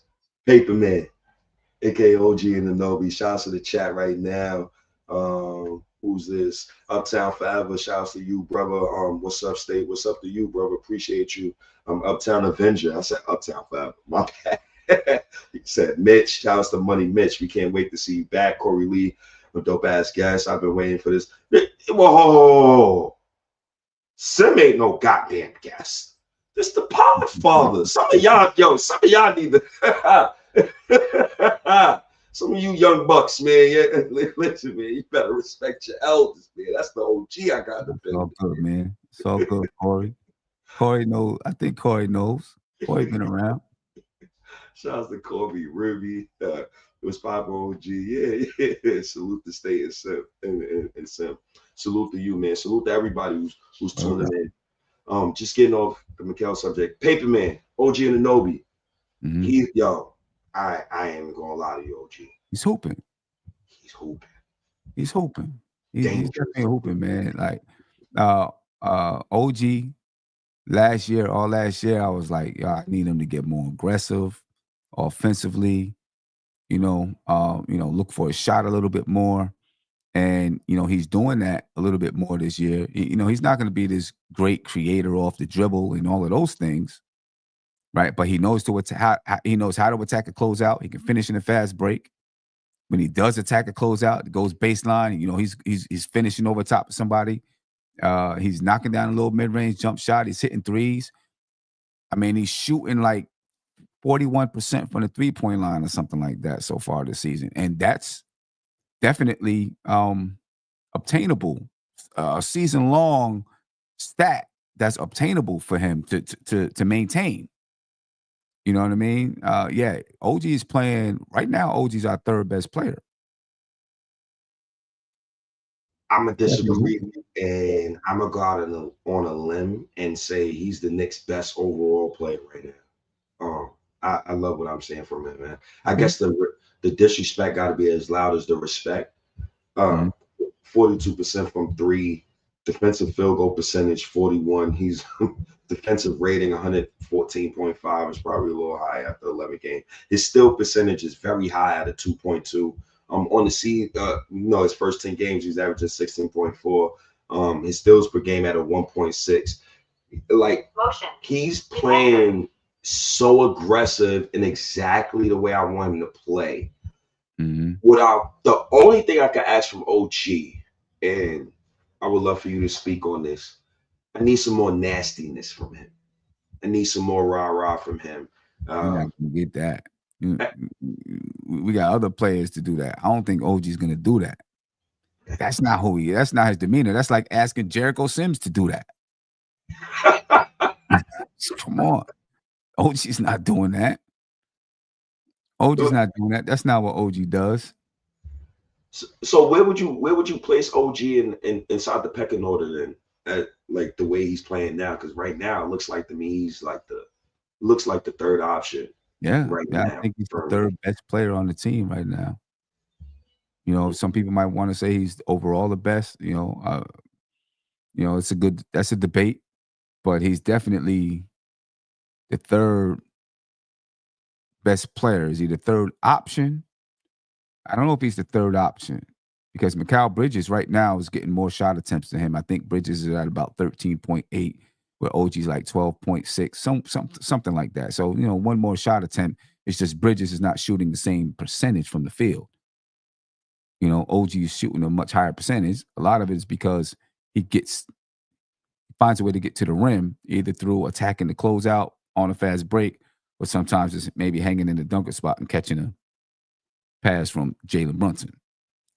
Speaker 1: Paperman, aka OG Anunoby. Shouts to the chat right now. Who's this? Uptown Forever. Shouts to you, brother. What's up, State? What's up to you, brother? Appreciate you. Uptown Avenger. I said Uptown Forever. My bad. He said Mitch. Shouts to Money Mitch. We can't wait to see you back. Corey Lee, a dope ass guest. I've been waiting for this. Whoa. Sim ain't no goddamn guest. This the Pod Father. Some of y'all need to some of you young bucks, man. Listen, man, you better respect your elders, man. That's the OG I got to be.
Speaker 2: It's all good, man. It's all good, Corey. Corey knows. I think Corey knows. Corey been around.
Speaker 1: Shouts to Kobe, Ruby. It was Papa OG. Yeah. Salute to State and Sim. Salute to you, man. Salute to everybody who's tuning in. Just getting off the Mikal subject. Paperman, OG Anunoby.
Speaker 2: Mm-hmm.
Speaker 1: I ain't even gonna lie to you, OG.
Speaker 2: He's hooping. He's definitely hooping, man. Like OG all last year, I was like, yo, I need him to get more aggressive offensively, look for a shot a little bit more. And, he's doing that a little bit more this year. He's not going to be this great creator off the dribble and all of those things, right? But he knows he knows how to attack a closeout. He can finish in a fast break. When he does attack a closeout, it goes baseline. He's finishing over top of somebody. He's knocking down a little mid-range jump shot. He's hitting threes. I mean, he's shooting like 41% from the three-point line or something like that so far this season. And that's definitely obtainable, a season-long stat that's obtainable for him to maintain. You know what I mean? OG is playing right now. OG's our third best player.
Speaker 1: I'm gonna disagree, and I'm gonna go out on a limb and say he's the Knicks' best overall player right now. I love what I'm saying from it, man. I guess the disrespect got to be as loud as the respect. 42% from three, defensive field goal percentage 41. He's defensive rating 114.5 is probably a little high after 11 games. His steal percentage is very high at a 2.2. On the season, his first 10 games he's averaging 16.4. His steals per game at a 1.6. Like he's playing so aggressive and exactly the way I want him to play. The only thing I can ask from OG, and I would love for you to speak on this, I need some more nastiness from him. I need some more rah-rah from him.
Speaker 2: You're not gonna get that. We got other players to do that. I don't think OG's gonna do that. That's not who he is. That's not his demeanor. That's like asking Jericho Sims to do that. Come on. OG's not doing that. OG's not doing that. That's not what OG does.
Speaker 1: So where would you place OG inside the pecking order then? At like the way he's playing now? Because right now it looks like to me he's like the third option.
Speaker 2: Yeah, now. I think he's the third best player on the team right now. Some people might want to say he's overall the best. That's a debate, but he's definitely the third best player. Is he the third option? I don't know if he's the third option because Mikal Bridges right now is getting more shot attempts than him. I think Bridges is at about 13.8, where OG's like 12.6, something like that. So, one more shot attempt. It's just Bridges is not shooting the same percentage from the field. OG is shooting a much higher percentage. A lot of it is because he finds a way to get to the rim, either through attacking the closeout on a fast break, or sometimes it's maybe hanging in the dunker spot and catching a pass from Jalen Brunson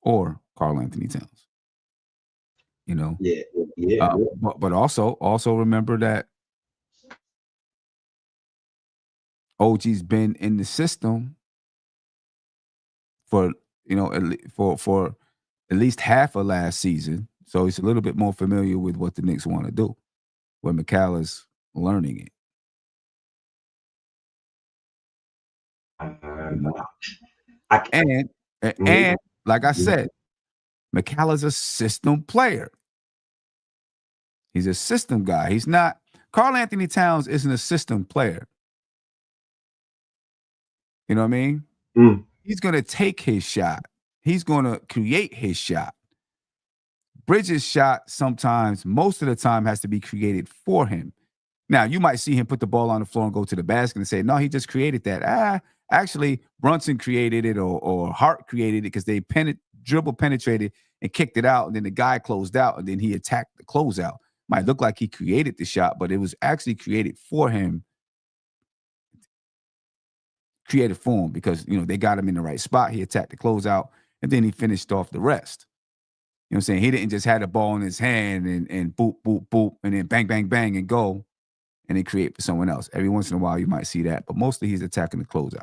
Speaker 2: or Karl Anthony Towns.
Speaker 1: Yeah.
Speaker 2: But also remember that OG's been in the system for for at least half of last season, so he's a little bit more familiar with what the Knicks want to do, where Mikal is learning it. And like I said, Mikal is a system player. He's a system guy. He's not. Karl Anthony Towns isn't a system player. You know what I mean? He's going to take his shot. He's going to create his shot. Bridges' shot sometimes, most of the time, has to be created for him. Now, you might see him put the ball on the floor and go to the basket and say, no, he just created that. Actually, Brunson created it or Hart created it because they dribble penetrated and kicked it out, and then the guy closed out, and then he attacked the closeout. Might look like he created the shot, but it was actually created for him. Created for him because, they got him in the right spot. He attacked the closeout, and then he finished off the rest. You know what I'm saying? He didn't just have the ball in his hand and boop, boop, boop, and then bang, bang, bang, and go, and then create for someone else. Every once in a while, you might see that, but mostly he's attacking the closeout.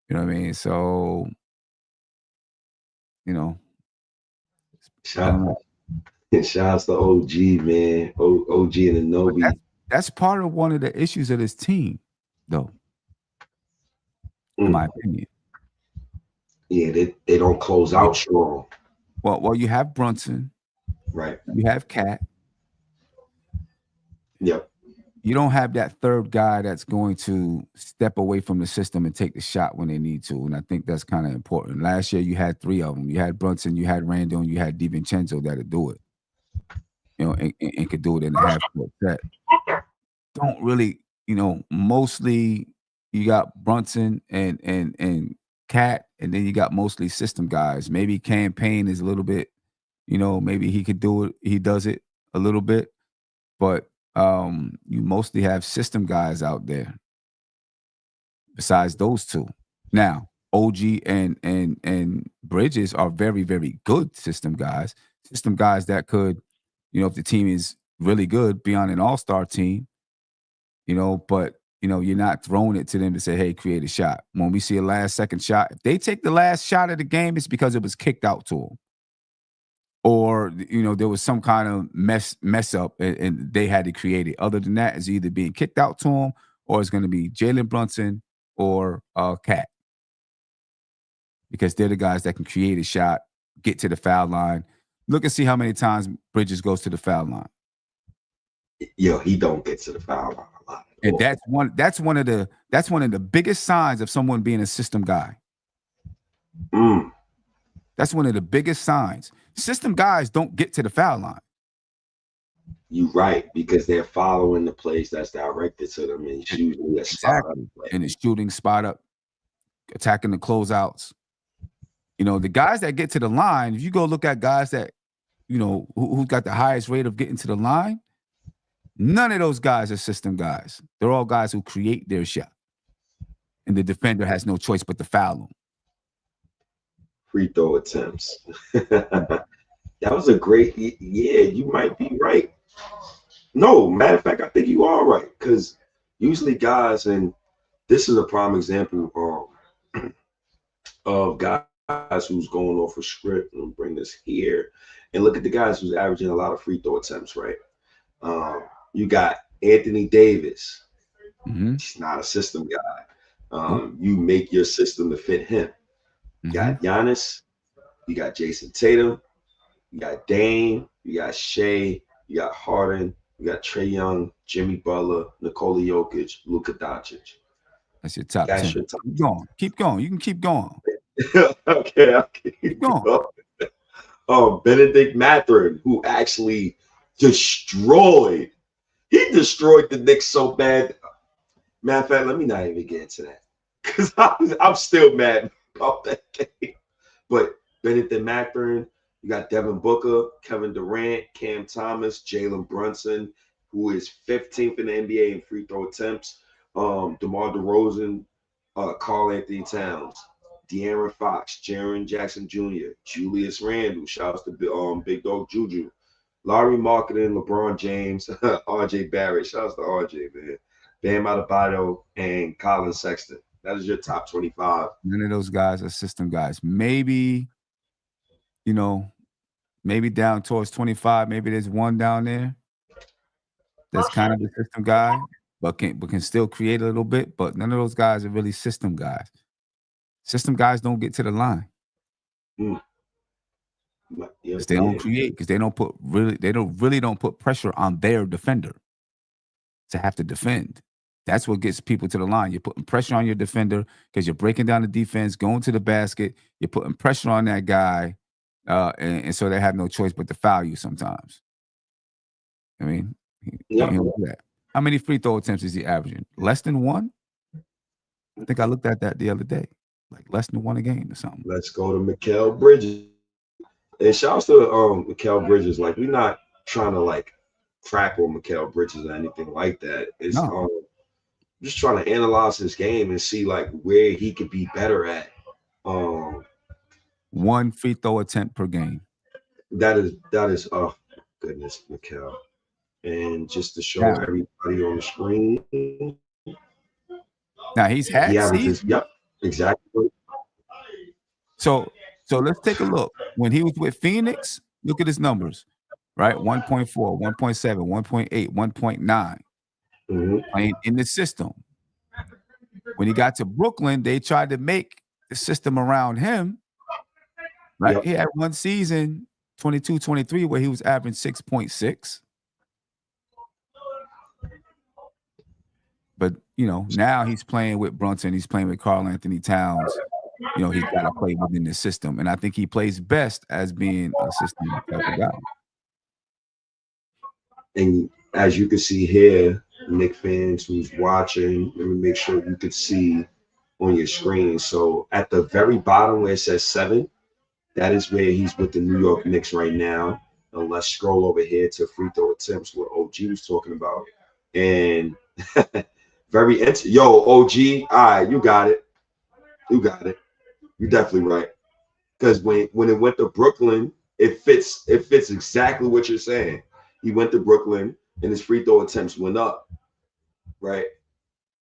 Speaker 2: You know what I mean? So,
Speaker 1: Shouts to OG, man. OG and Anobi.
Speaker 2: That's part of one of the issues of this team, though. In my opinion.
Speaker 1: Yeah, they don't close out strong.
Speaker 2: Well, you have Brunson.
Speaker 1: Right.
Speaker 2: You have Cat.
Speaker 1: Yep.
Speaker 2: You don't have that third guy that's going to step away from the system and take the shot when they need to. And I think that's kind of important. Last year, you had three of them. You had Brunson, you had Randall, and you had DiVincenzo that'll do it. And could do it in a half-court set. Don't really, mostly you got Brunson and Cat, and then you got mostly system guys. Maybe Campaign is a little bit, maybe he could do it. He does it a little bit, but you mostly have system guys out there. Besides those two, now OG and Bridges are very, very good system guys. System guys that could, if the team is really good, be on an all-star team. But you're not throwing it to them to say, hey, create a shot. When we see a last-second shot, if they take the last shot of the game, it's because it was kicked out to them. Or, there was some kind of mess up and they had to create it. Other than that, it's either being kicked out to them or it's going to be Jalen Brunson or Cat. Because they're the guys that can create a shot, get to the foul line. Look and see how many times Bridges goes to the foul line.
Speaker 1: Yo, he don't get to the foul line a lot.
Speaker 2: And that's one of the biggest signs of someone being a system guy. That's one of the biggest signs. System guys don't get to the foul line.
Speaker 1: You're right, because they're following the plays that's directed to them and shooting a spot up.
Speaker 2: And it's shooting spot up, attacking the closeouts. The guys that get to the line, if you go look at guys that, who's got the highest rate of getting to the line, none of those guys are system guys. They're all guys who create their shot. And the defender has no choice but to foul them.
Speaker 1: Free throw attempts. That was a great, you might be right. No, matter of fact, I think you are right. Because usually guys, and this is a prime example of guys who's going off a script, and bring this here. And look at the guys who's averaging a lot of free throw attempts, right? You got Anthony Davis. He's not a system guy. You make your system to fit him. You got Giannis, you got Jason Tatum, you got Dame, you got Shea, you got Harden, you got Trae Young, Jimmy Butler, Nikola Jokic, Luka Doncic.
Speaker 2: That's your top 10. Keep going. You can keep going.
Speaker 1: Okay,
Speaker 2: Keep going.
Speaker 1: Benedict Mathurin, who actually destroyed. He destroyed the Knicks so bad. Matter of fact, let me not even get into that because I'm still mad about that game. But Benedict Mathurin, you got Devin Booker, Kevin Durant, Cam Thomas, Jalen Brunson, who is 15th in the NBA in free throw attempts. DeMar DeRozan, Karl Anthony Towns, De'Aaron Fox, Jaren Jackson Jr., Julius Randle, shouts to Big Dog Juju, Larry Marketing, LeBron James, RJ Barrett, shouts to RJ, man. Bam Adebayo, and Colin Sexton. That is your top 25.
Speaker 2: None of those guys are system guys. Maybe, maybe down towards 25, maybe there's one down there that's kind of a system guy, but can still create a little bit. But none of those guys are really system guys. System guys don't get to the line. Because they don't create, because they don't put pressure on their defender to have to defend. That's what gets people to the line. You're putting pressure on your defender because you're breaking down the defense, going to the basket. You're putting pressure on that guy, and so they have no choice but to foul you sometimes. I mean, he'll do that. How many free throw attempts is he averaging? Less than one? I think I looked at that the other day. Like less than one a game or something.
Speaker 1: Let's go to Mikal Bridges. And shouts to Mikal Bridges. Like, we're not trying to like crap on Mikal Bridges or anything like that. It's just trying to analyze his game and see like where he could be better at.
Speaker 2: One free throw attempt per game.
Speaker 1: That is oh goodness, Mikal. And just to show everybody on the screen.
Speaker 2: Now he's had
Speaker 1: averages, yep, exactly.
Speaker 2: So let's take a look. When he was with Phoenix, look at his numbers, right? 1.4, 1.7, 1.8, 1.9. Playing in the system. When he got to Brooklyn, they tried to make the system around him. Right? Yep. He had one season, 22-23, where he was averaging 6.6. But, now he's playing with Brunson. He's playing with Karl Anthony Towns. He's got to play within the system. And I think he plays best as being a system type of guy.
Speaker 1: And as you can see here, Knicks fans who's watching, let me make sure you could see on your screen. So at the very bottom where it says 7, that is where he's with the New York Knicks right now. And let's scroll over here to free throw attempts, what OG was talking about. And yo, OG, all right, you got it. You're definitely right. Because when it went to Brooklyn, it fits exactly what you're saying. He went to Brooklyn and his free throw attempts went up, right?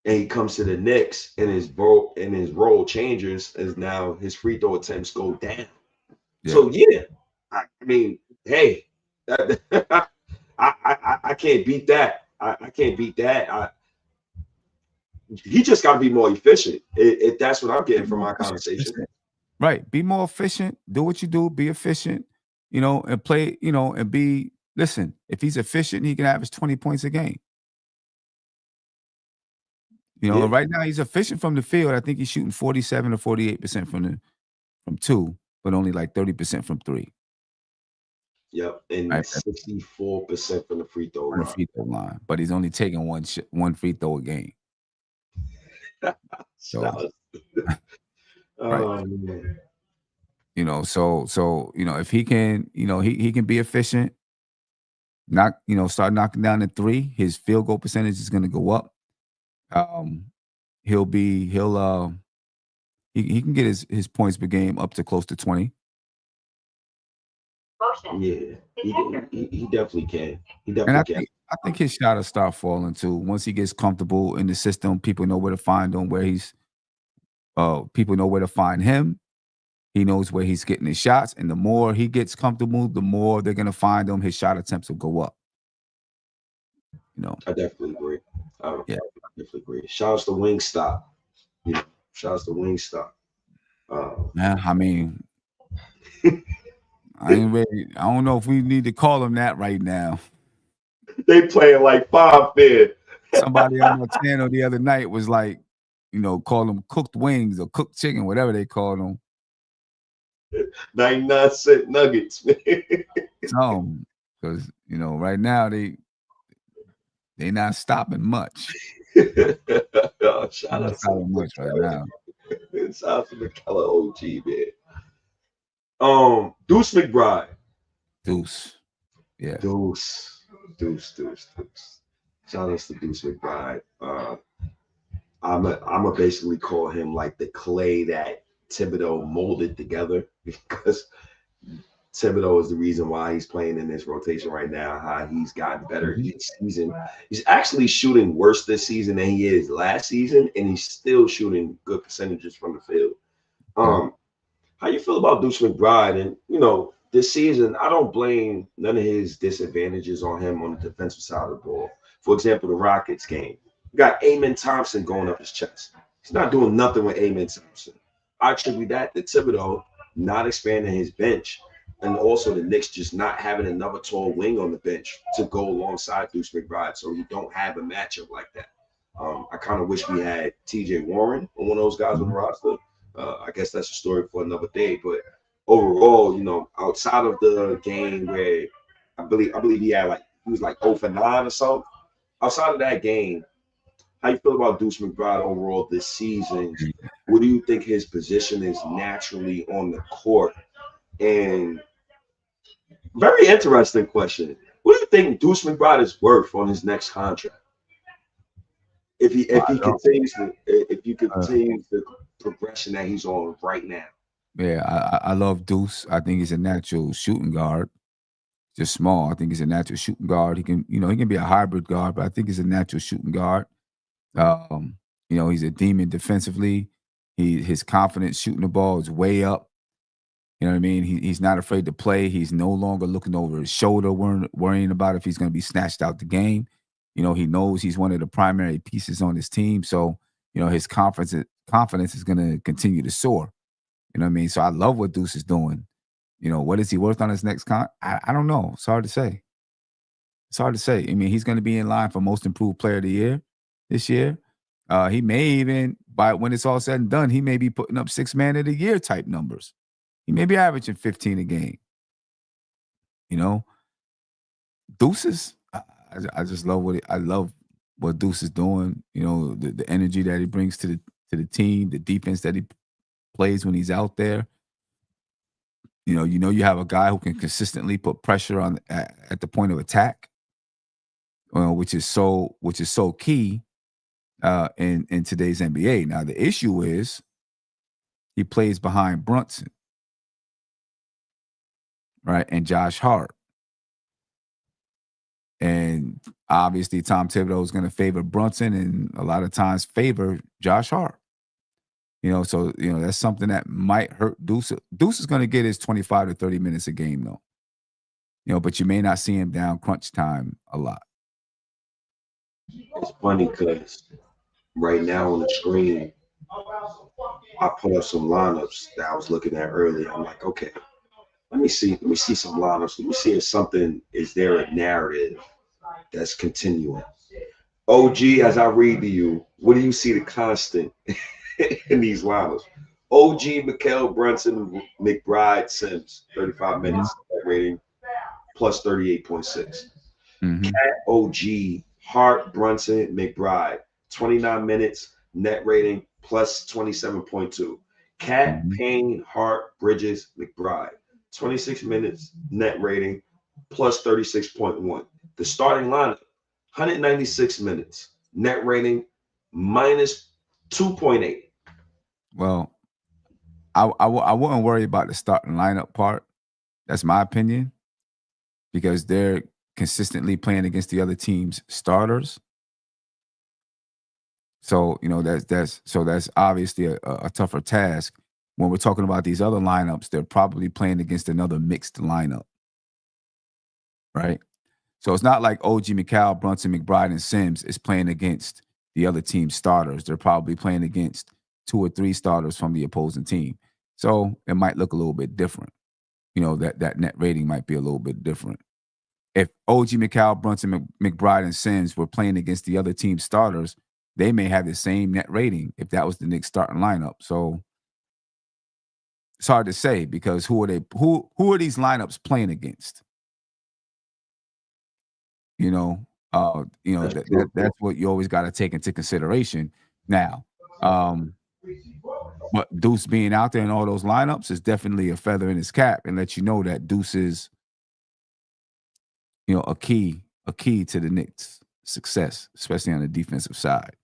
Speaker 1: And he comes to the Knicks and his role changes as now his free throw attempts go down. Yeah. So I mean, hey, I can't beat that. I can't beat that. He just got to be more efficient. If that's what I'm getting from our conversation.
Speaker 2: Right. Be more efficient. Do what you do. Be efficient, and play, and be, listen, if he's efficient, he can average 20 points a game. Right now he's efficient from the field. I think he's shooting 47 or 48% from 2, but only like 30% from 3.
Speaker 1: Yep, and 64% from the free throw line.
Speaker 2: The free throw line, but he's only taking one free throw a game. So, right. So if he can, he can be efficient. Start knocking down the 3. His field goal percentage is going to go up. He can get his points per game up to close to 20.
Speaker 1: Yeah, he definitely can. He definitely can.
Speaker 2: I think his shot will start falling too. Once he gets comfortable in the system, people know where to find him, people know where to find him. He knows where he's getting his shots. And the more he gets comfortable, the more they're going to find him. His shot attempts will go up.
Speaker 1: I definitely agree. I definitely agree. Shouts to Wingstop. Shouts to Wingstop.
Speaker 2: I mean, I ain't ready. I don't know if we need to call him that right now.
Speaker 1: They playing like 5 bid.
Speaker 2: Somebody on my channel the other night was like, call them cooked wings or cooked chicken, whatever they call them.
Speaker 1: 99-cent nuggets, man.
Speaker 2: Because right now they not stopping much.
Speaker 1: Oh, shout
Speaker 2: Not
Speaker 1: out to
Speaker 2: stopping much right now.
Speaker 1: shout out to McKellar OG, man. Deuce McBride.
Speaker 2: Deuce. Yeah.
Speaker 1: Deuce. Shout out to Deuce McBride. I'm basically call him like the clay that Thibodeau molded together because Thibodeau is the reason why he's playing in this rotation right now. How he's gotten better each season. He's actually shooting worse this season than he is last season, and he's still shooting good percentages from the field. How you feel about Deuce McBride? And this season, I don't blame none of his disadvantages on him on the defensive side of the ball. For example, the Rockets game. You got Amen Thompson going up his chest. He's not doing nothing with Amen Thompson. I attribute that to Thibodeau not expanding his bench, and also the Knicks just not having another tall wing on the bench to go alongside Deuce McBride, so you don't have a matchup like that. I kind of wish we had TJ Warren on one of those guys on the roster. I guess that's a story for another day. But overall, outside of the game where I believe he was like 0 for 9 or so. Outside of that game, how you feel about Deuce McBride overall this season? What do you think his position is naturally on the court? And very interesting question. What do you think Deuce McBride is worth on his next contract? If he continues the progression that he's on right now.
Speaker 2: Yeah, I love Deuce. I think he's a natural shooting guard. Just small. I think he's a natural shooting guard. He can be a hybrid guard, but I think he's a natural shooting guard. He's a demon defensively. His confidence shooting the ball is way up. You know what I mean? He's not afraid to play. He's no longer looking over his shoulder, worrying about if he's going to be snatched out the game. He knows he's one of the primary pieces on his team. So, his confidence is going to continue to soar. You know what I mean? So I love what Deuce is doing. What is he worth on his next I don't know. It's hard to say. I mean, he's going to be in line for most improved player of the year this year. He may even, when it's all said and done, he may be putting up 6 man of the year type numbers. He may be averaging 15 a game. Deuce I just love what Deuce is doing. The energy that he brings to the team, the defense that he plays when he's out there. You have a guy who can consistently put pressure on at the point of attack, which is so key in today's NBA. Now the issue is he plays behind Brunson, right, and Josh Hart. And obviously, Tom Thibodeau is going to favor Brunson and a lot of times favor Josh Hart. So that's something that might hurt Deuce. Deuce is going to get his 25 to 30 minutes a game, though. But you may not see him down crunch time a lot.
Speaker 1: It's funny because right now on the screen, I put up some lineups that I was looking at earlier. I'm like, okay, let me see some lineups. Let me see if something is there a narrative that's continuing. OG, as I read to you, what do you see the constant in these lineups? OG, McHale, Brunson, McBride, Sims, 35 minutes rating, plus 38.6. Cat, OG, Hart, Brunson, McBride, 29 minutes, net rating, plus 27.2. Cat, Payne, Hart, Bridges, McBride, 26 minutes, net rating, plus 36.1. The starting lineup, 196 minutes, net rating, minus 2.8.
Speaker 2: Well, I wouldn't worry about the starting lineup part. That's my opinion, because they're consistently playing against the other team's starters. So that's obviously a tougher task. When we're talking about these other lineups, they're probably playing against another mixed lineup, right? So it's not like OG, McCall, Brunson, McBride, and Sims is playing against the other team's starters. They're probably playing against 2 or 3 starters from the opposing team. So it might look a little bit different. That net rating might be a little bit different. If OG, McCall, Brunson, McBride, and Sims were playing against the other team's starters, they may have the same net rating if that was the Knicks starting lineup. So it's hard to say because who are they? Who are these lineups playing against? That's what you always got to take into consideration. Now, but Deuce being out there in all those lineups is definitely a feather in his cap, and let you know that Deuce is, a key to the Knicks' success, especially on the defensive side.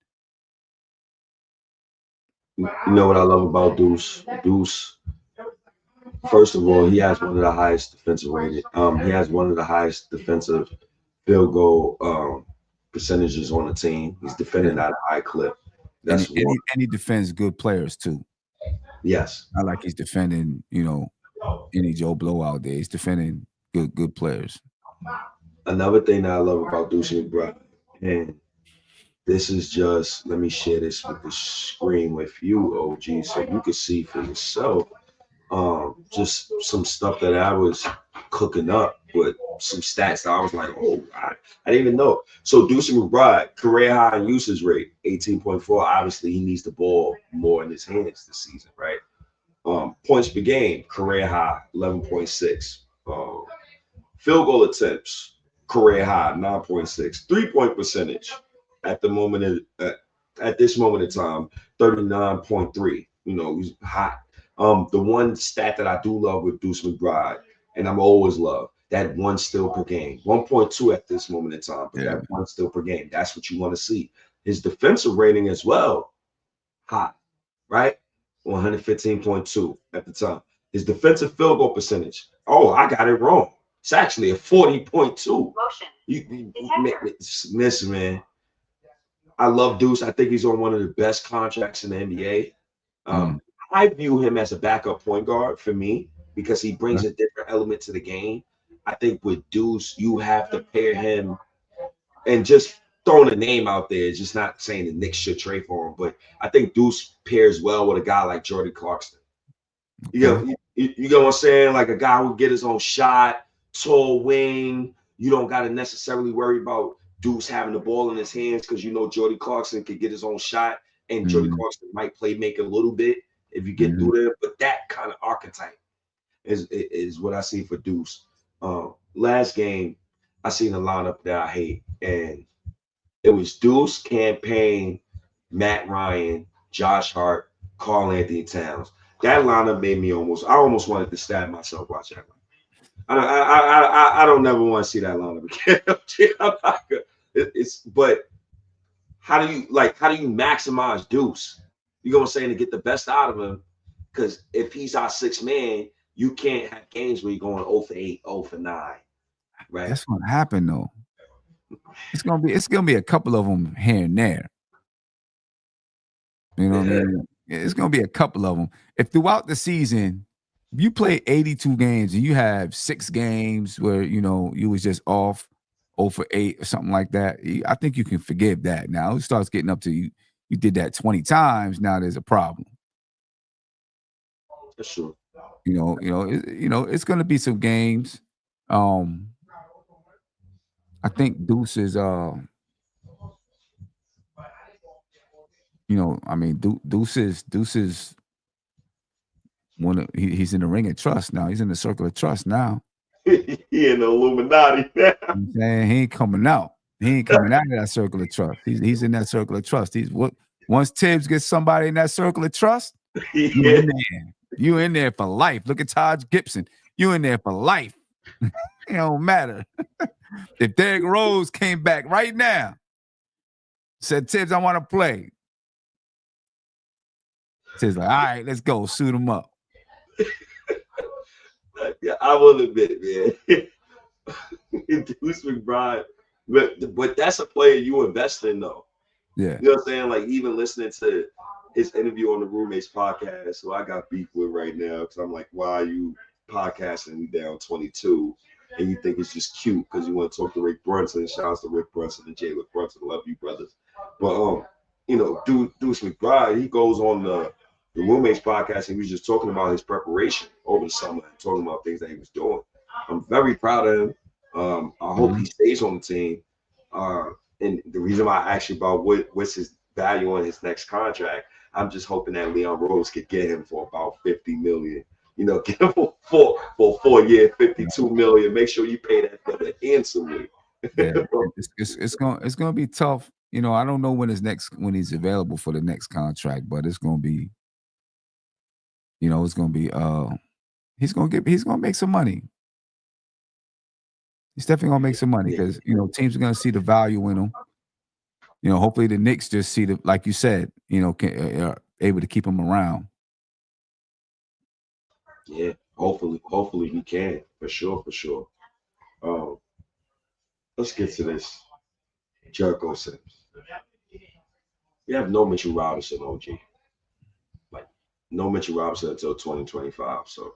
Speaker 1: You know what I love about Deuce? Deuce, first of all, he has one of the highest defensive rated. He has one of the highest defensive field goal percentages on the team. He's defending at a high clip. That's
Speaker 2: and he defends good players too.
Speaker 1: Yes.
Speaker 2: Not like he's defending, any Joe Blow out there. He's defending good players.
Speaker 1: Another thing that I love about Deuce McBride, and this is just, let me share this with the screen with you, OG, so you can see for yourself. Just some stuff that I was cooking up with some stats that I was like, oh, I didn't even know. So Deuce McBride, career high in usage rate, 18.4. Obviously, he needs the ball more in his hands this season, right? Points per game, career high, 11.6. Field goal attempts, career high, 9.6. 3-point percentage at this moment in time, 39.3. He's hot. The one stat that I do love with Deuce McBride, and I'm always love, that one steal per game. 1.2 at this moment in time, but that one steal per game. That's what you want to see. His defensive rating as well, hot, right? 115.2 at the time. His defensive field goal percentage. Oh, I got it wrong. It's actually a 40.2. You miss, man. I love Deuce. I think he's on one of the best contracts in the NBA. I view him as a backup point guard for me because he brings a different element to the game. I think with Deuce, you have to pair him, and just throwing a name out there, just not saying the Knicks should trade for him, but I think Deuce pairs well with a guy like Jordan Clarkson. You know what I'm saying? Like a guy who get his own shot, tall wing. You don't got to necessarily worry about Deuce having the ball in his hands because Jordy Clarkson could get his own shot, and Jordy Clarkson might play make a little bit if you get through there. But that kind of archetype is what I see for Deuce. Last game, I seen a lineup that I hate, and it was Deuce, Campaign, Matt Ryan, Josh Hart, Karl Anthony Towns. That lineup made me I almost wanted to stab myself watching that. I don't never want to see that lineup again. But how do you maximize Deuce? You know what I'm saying, to get the best out of him? Because if he's our sixth man, you can't have games where you're going 0 for 8, 0 for 9. Right.
Speaker 2: That's gonna happen though. It's gonna be a couple of them here and there. You know what I mean? It's gonna be a couple of them. If throughout the season you play 82 games and you have 6 games where you was just off 0 for 8 or something like that, I think you can forgive that. Now it starts getting up to you did that 20 times. Now there's a problem.
Speaker 1: That's true.
Speaker 2: It's gonna be some games. I think Deuce is Deuce is he's in the ring of trust now. He's in the circle of trust now.
Speaker 1: He in the Illuminati now.
Speaker 2: I'm saying he ain't coming out. He ain't coming out of that circle of trust. He's in that circle of trust. Once Tibbs gets somebody in that circle of trust, you in there. You in there for life. Look at Todd Gibson. You in there for life. It don't matter. If Derrick Rose came back right now, said, Tibbs, I want to play. Tibbs like, all right, let's go. Suit him up.
Speaker 1: Yeah, I will admit, man. Deuce McBride, but that's a player you invest in, though.
Speaker 2: Yeah.
Speaker 1: You know what I'm saying? Like, even listening to his interview on the Roommates podcast, who I got beef with right now, because I'm like, why are you podcasting me down 22? And you think it's just cute because you want to talk to Rick Brunson. Shout out to Rick Brunson and Jalen Brunson. Love you, brothers. But Deuce McBride, he goes on the Roommates podcast and he was just talking about his preparation over the summer and talking about things that he was doing. I'm very proud of him. I hope he stays on the team. And the reason why I asked you about what's his value on his next contract, I'm just hoping that Leon Rose could get him for about $50 million get him for a 4 year, 52 million. Make sure you pay that brother handsomely.
Speaker 2: Yeah, it's gonna be tough. I don't know when he's available for the next contract, but it's gonna be, it's gonna be he's gonna make some money. He's definitely gonna make some money
Speaker 1: Yeah,
Speaker 2: because teams are gonna see the value in him. Hopefully the Knicks just see the, like you said, are able to keep him around.
Speaker 1: yeah. Hopefully we can for sure, for sure. Um, let's get to this. Jericho Sims. We have no Mitchell Robinson, OG. Like no Mitchell Robinson until 2025. So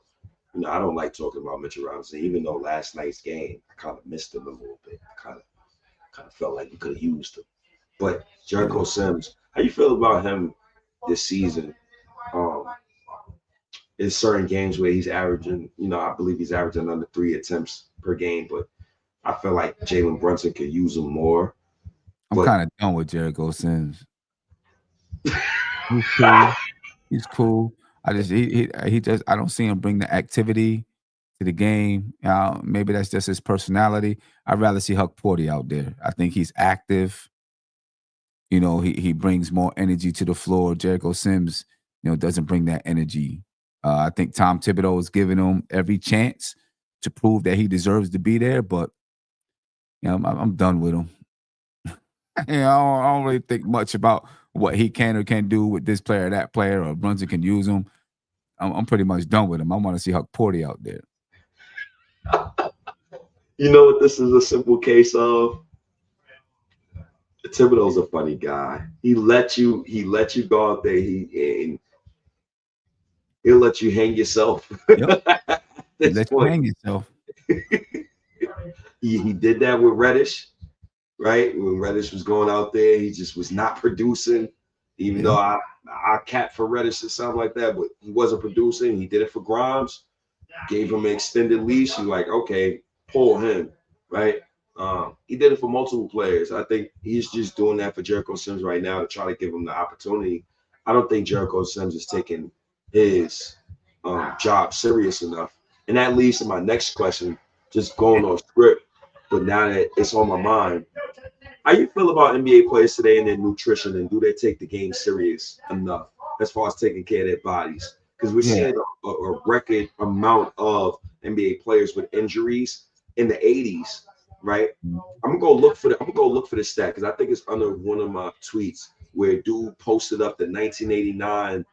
Speaker 1: I don't like talking about Mitchell Robinson, even though last night's game I kind of missed him a little bit. I kind of felt like we could have used him. But
Speaker 2: Yeah.
Speaker 1: Jericho Sims, how you feel about him this season? Um, in certain games where he's averaging, I believe he's averaging under 3 attempts per game, but I feel like Jalen Brunson could use him more.
Speaker 2: I'm
Speaker 1: But
Speaker 2: kind of done with Jericho Sims. He's cool. He's cool. I just he just I don't see him bring the activity to the game. Maybe that's just his personality. I'd rather see Huck Porty out there. I think he's active. He brings more energy to the floor. Jericho Sims, doesn't bring that energy. I think Tom Thibodeau is giving him every chance to prove that he deserves to be there, but I'm done with him. I don't really think much about what he can or can't do with this player, that player, or Brunson can use him. I'm pretty much done with him. I want to see Huck Porty out there.
Speaker 1: you know what this is a simple case of? Thibodeau's a funny guy. He let you go out there. And he'll let you hang yourself.
Speaker 2: Yep.
Speaker 1: At this
Speaker 2: Let you
Speaker 1: point,
Speaker 2: hang yourself.
Speaker 1: he did that with Reddish, right? When Reddish was going out there, he just was not producing. Even though I cap for Reddish or something like that, but he wasn't producing. He did it for Grimes, gave him an extended leash. You're like, okay, pull him, right? He did it for multiple players. I think he's just doing that for Jericho Sims right now to try to give him the opportunity. I don't think Jericho Sims is taking his job serious enough. And that leads to my next question, just going on script. But now that it's on my mind, how you feel about NBA players today and their nutrition, and do they take the game serious enough as far as taking care of their bodies? Because we're
Speaker 2: Yeah.
Speaker 1: seeing a record amount of NBA players with injuries in the 80s, right? I'm gonna go look for the stat because I think it's under one of my tweets where dude posted up the 1989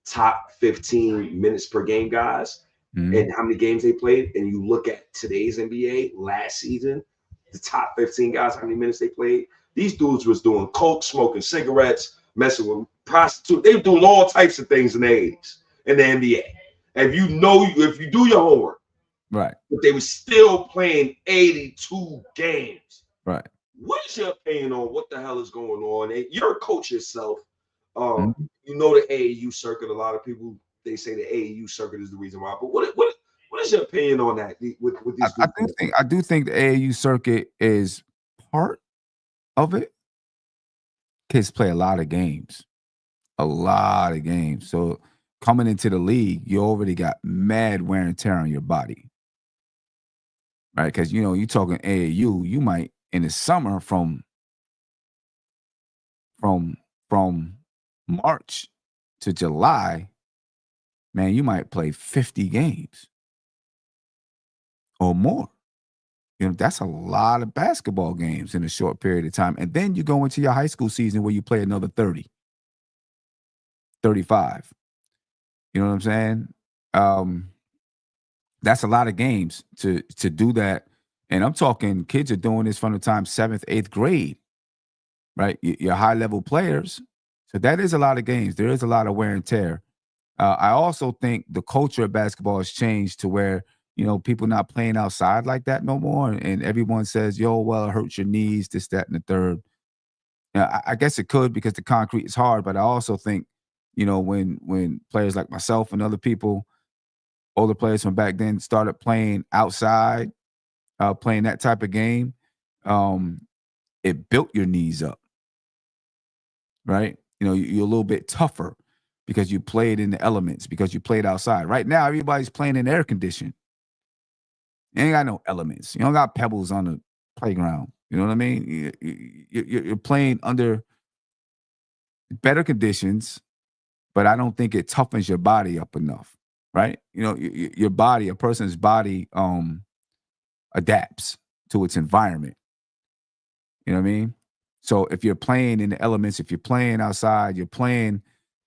Speaker 1: top 15 minutes per game guys
Speaker 2: Mhm.
Speaker 1: and how many games they played, and you look at today's NBA last season, the top 15 guys, how many minutes they played. These dudes was doing coke, smoking cigarettes, messing with prostitutes. They were doing all types of things in the 80s in the NBA. And if you do your homework,
Speaker 2: Right.
Speaker 1: but they were still playing 82 games.
Speaker 2: Right.
Speaker 1: What is your opinion on what the hell is going on? And you're a coach yourself.
Speaker 2: Mhm.
Speaker 1: You know the AAU circuit. A lot of people they say the AAU circuit is the reason why. But what is your opinion on that with
Speaker 2: I,
Speaker 1: these
Speaker 2: I
Speaker 1: dudes?
Speaker 2: do think the AAU circuit is part of it. Kids play a lot of games. A lot of games. So coming into the league, you already got mad wear and tear on your body. Right. Because you talking AAU, you might in the summer from from March to July, man, you might play 50 games or more. That's a lot of basketball games in a short period of time. And then you go into your high school season where you play another 30, 35. You know what I'm saying? Um, that's a lot of games to do that. And I'm talking kids are doing this from the time 7th, 8th grade, right? Your high level players. So that is a lot of games. There is a lot of wear and tear. I also think the culture of basketball has changed to where, people not playing outside like that no more. And everyone says, yo, well, it hurts your knees, this, that, and the third. I guess it could because the concrete is hard, but I also think, when players like myself and other people, older players from back then started playing outside, playing that type of game, um, it built your knees up, right? You're a little bit tougher because you played in the elements, because you played outside. Right now, everybody's playing in air condition. You ain't got no elements. You don't got pebbles on the playground. You know what I mean? You're playing under better conditions, but I don't think it toughens your body up enough, right? You know, your body, a person's body adapts to its environment. You know what I mean? So if you're playing in the elements, if you're playing outside, you're playing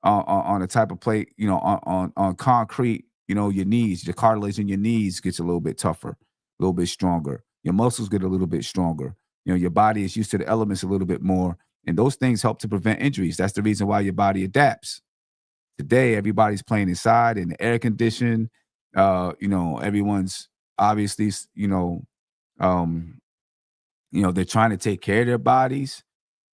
Speaker 2: on a type of play, you know, on concrete, you know, your knees, your cartilage in your knees gets a little bit tougher, a little bit stronger. Your muscles get a little bit stronger. You know, your body is used to the elements a little bit more. And those things help to prevent injuries. That's the reason why your body adapts. Today, everybody's playing inside in the air condition. You know, everyone's obviously, they're trying to take care of their bodies.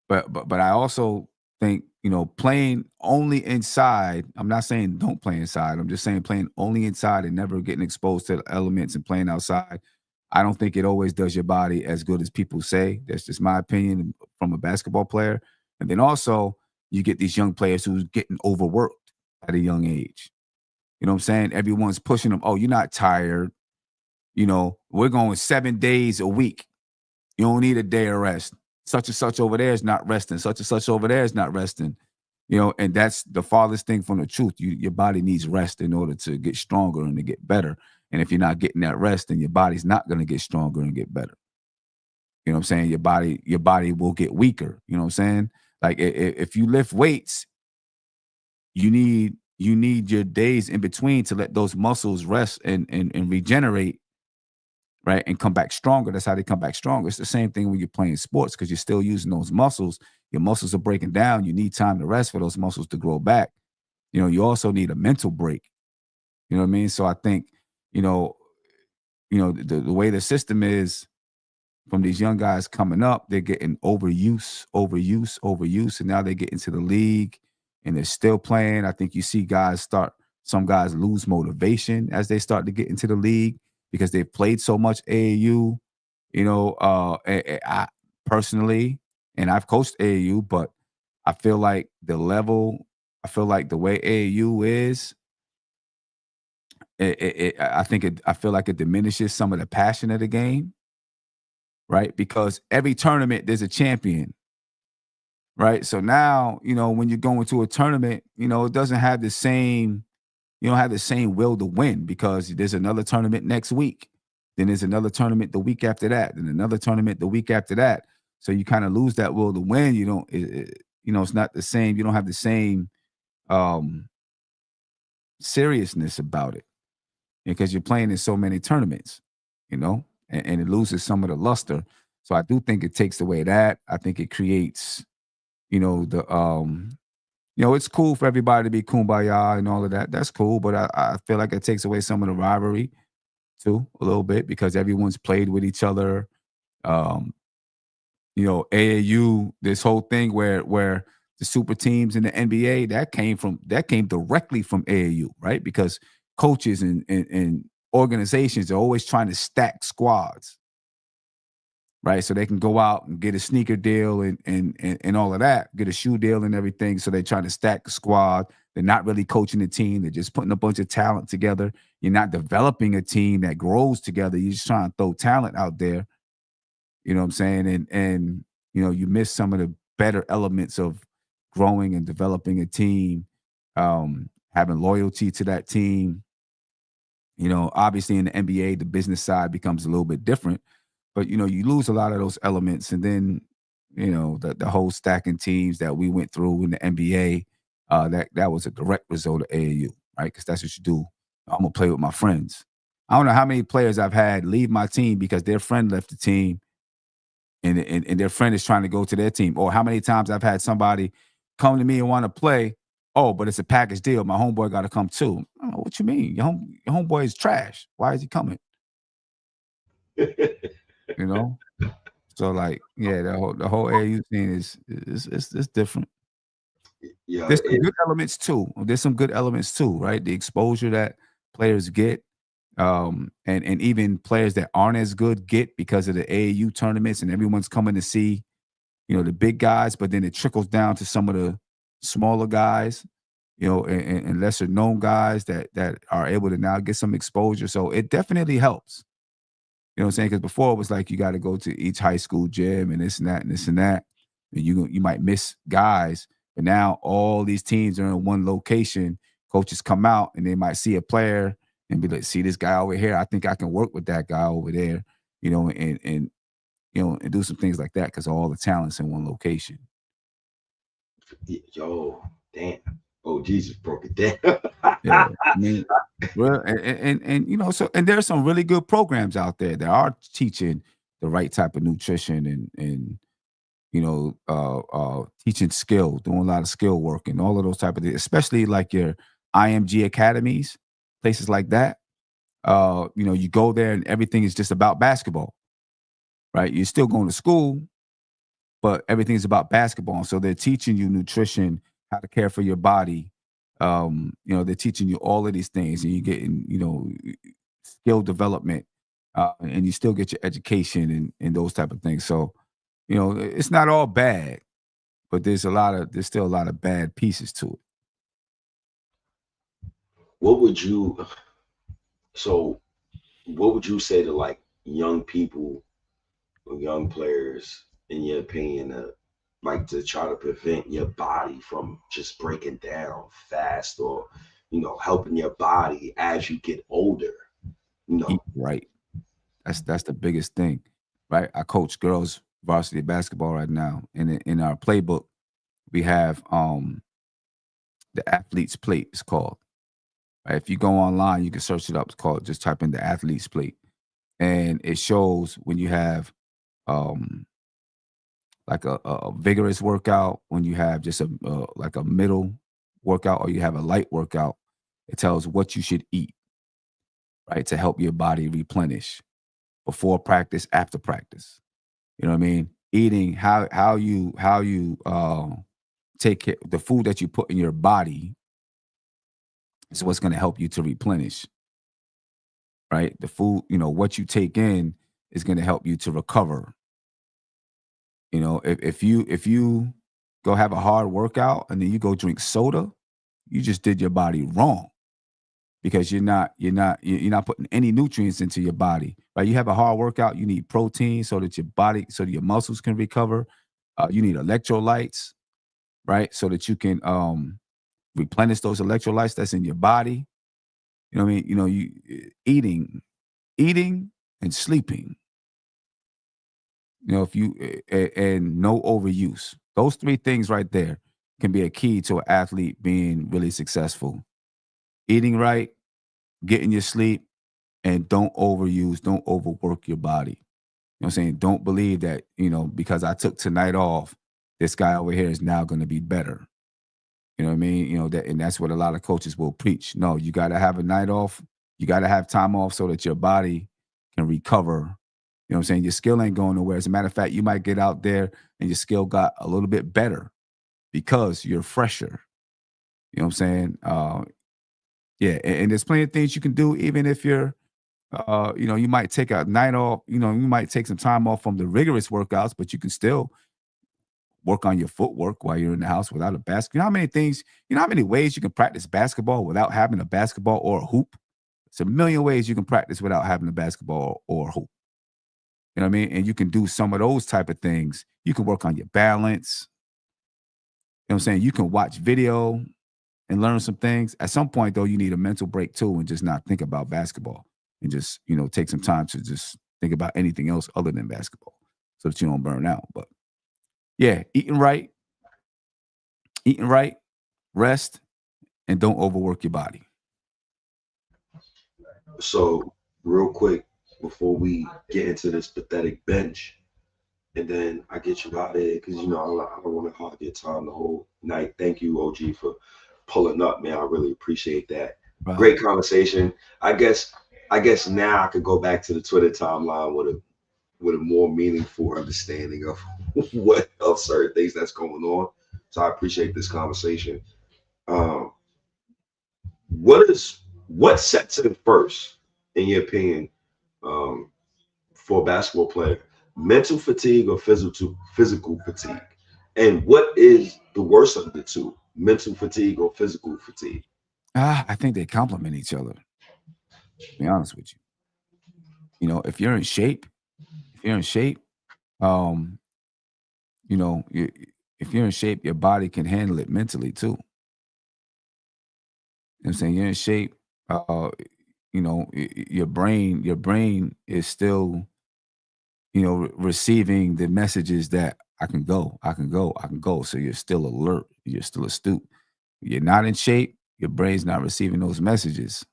Speaker 2: But I also think, you know, playing only inside, I'm not saying don't play inside. I'm just saying playing only inside and never getting exposed to the elements and playing outside. I don't think it always does your body as good as people say. That's just my opinion from a basketball player. And then also you get these young players who's getting overworked at a young age. You know what I'm saying? Everyone's pushing them. Oh, you're not tired. You know, we're going 7 days a week. You don't need a day of rest. Such and such over there is not resting. Such and such over there is not resting. You know, and that's the farthest thing from the truth. Your body needs rest in order to get stronger and to get better. And if you're not getting that rest, then your body's not going to get stronger and get better. You know what I'm saying? Your body will get weaker. You know what I'm saying? Like if you lift weights, you need your days in between to let those muscles rest and regenerate, right? And come back stronger. That's how they come back stronger. It's the same thing when you're playing sports because you're still using those muscles. Your muscles are breaking down. You need time to rest for those muscles to grow back. You know, you also need a mental break. You know what I mean? So I think, the way the system is from these young guys coming up, they're getting overuse. And now they get into the league and they're still playing. I think you see some guys lose motivation as they start to get into the league because they've played so much AAU, I personally, and I've coached AAU, but I feel like the way AAU is, I feel like it diminishes some of the passion of the game, right? Because every tournament, there's a champion, right? So now, when you go into a tournament, it doesn't have the same, you don't have the same will to win because there's another tournament next week. Then there's another tournament the week after that. Then another tournament the week after that. So you kind of lose that will to win. It's not the same. You don't have the same seriousness about it because you're playing in so many tournaments, and it loses some of the luster. So I do think it takes away that. I think it creates, it's cool for everybody to be kumbaya and all of that. That's cool. But I feel like it takes away some of the rivalry too, a little bit, because everyone's played with each other. AAU, this whole thing where the super teams in the NBA, that came directly from AAU, right? Because coaches and organizations are always trying to stack squads, right? So they can go out and get a sneaker deal and all of that, get a shoe deal and everything. So they try to stack the squad. They're not really coaching the team. They're just putting a bunch of talent together. You're not developing a team that grows together. You're just trying to throw talent out there. You know what I'm saying? And you miss some of the better elements of growing and developing a team, having loyalty to that team. Obviously in the NBA, the business side becomes a little bit different. But, you lose a lot of those elements. And then, the whole stacking teams that we went through in the NBA, that was a direct result of AAU, right? Because that's what you do. I'm going to play with my friends. I don't know how many players I've had leave my team because their friend left the team and their friend is trying to go to their team. Or how many times I've had somebody come to me and want to play. Oh, but it's a package deal. My homeboy got to come too. Oh, what you mean? Your homeboy is trash. Why is he coming? So like, yeah, the whole AAU thing is different.
Speaker 1: Yeah,
Speaker 2: there's some good elements too. There's some good elements too, right? The exposure that players get, and even players that aren't as good get because of the AAU tournaments, and everyone's coming to see, the big guys. But then it trickles down to some of the smaller guys, you know, and lesser known guys that are able to now get some exposure. So it definitely helps. You know what I'm saying? Because before it was like you got to go to each high school gym and this and that and this and that, and you might miss guys. But now all these teams are in one location. Coaches come out and they might see a player and be like, "See this guy over here? I think I can work with that guy over there." You know, and you know, and do some things like that because all the talent's in one location.
Speaker 1: Yo, damn. Oh, Jesus broke it down.
Speaker 2: Yeah, I mean, well, and you know, so and there's some really good programs out there that are teaching the right type of nutrition and you know, teaching skill, doing a lot of skill work and all of those type of things, especially like your IMG academies, places like that. You know, you go there and everything is just about basketball, right? You're still going to school, but everything's about basketball. And so they're teaching you nutrition, how to care for your body. You know, they're teaching you all of these things, and you're getting, you know, skill development, and you still get your education and those type of things. So, you know, it's not all bad, but there's still a lot of bad pieces to it.
Speaker 1: What would you so what would you say to like young people or young players, in your opinion, like to try to prevent your body from just breaking down fast, or helping your body as you get older?
Speaker 2: Eat right. That's the biggest thing, right? I coach girls varsity basketball right now, and in our playbook, we have the athlete's plate. It's called. Right? If you go online, you can search it up. It's called. Just type in the athlete's plate, and it shows when you have um like a vigorous workout, when you have just a like a middle workout, or you have a light workout. It tells what you should eat, right, to help your body replenish before practice, after practice. You know what I mean? Eating, how you take care, the food that you put in your body is what's going to help you to replenish, right? The food, what you take in is going to help you to recover. If you go have a hard workout and then you go drink soda, you just did your body wrong, because you're not putting any nutrients into your body. Right? You have a hard workout, you need protein so that your muscles can recover. You need electrolytes, right? So that you can replenish those electrolytes that's in your body. You know what I mean? Eating and sleeping. If you and no overuse. Those three things right there can be a key to an athlete being really successful. Eating right, getting your sleep, and don't overuse, don't overwork your body. You know what I'm saying? Don't believe that, because I took tonight off, this guy over here is now going to be better. You know what I mean? And that's what a lot of coaches will preach. No, you got to have a night off. You got to have time off so that your body can recover. You know what I'm saying? Your skill ain't going nowhere. As a matter of fact, you might get out there and your skill got a little bit better because you're fresher. You know what I'm saying? Yeah, and there's plenty of things you can do, even if you're, you might take a night off. You might take some time off from the rigorous workouts, but you can still work on your footwork while you're in the house without a basket. You know how many things, how many ways you can practice basketball without having a basketball or a hoop? It's a million ways you can practice without having a basketball or a hoop. You know what I mean? And you can do some of those type of things. You can work on your balance. You know what I'm saying? You can watch video and learn some things. At some point, though, you need a mental break too, and just not think about basketball, and just, take some time to just think about anything else other than basketball so that you don't burn out. But yeah, eating right, rest, and don't overwork your body.
Speaker 1: So real quick, before we get into this pathetic bench, and then I get you out of there, because I don't want to hog your time the whole night. Thank you, OG, for pulling up, man. I really appreciate that. Wow. Great conversation. I guess now I could go back to the Twitter timeline with a more meaningful understanding of of certain things that's going on. So I appreciate this conversation. What sets in first, in your opinion, for a basketball player? Mental fatigue or physical fatigue? And what is the worst of the two? mental fatigue or physical fatigue?
Speaker 2: I think they complement each other. To be honest with you, if you're in shape, if you're in shape, um, you know, you, if you're in shape, your body can handle it mentally too. You know what I'm saying? You're in shape. Your brain is still, receiving the messages that I can go, I can go, I can go. So you're still alert. You're still astute. You're not in shape. Your brain's not receiving those messages.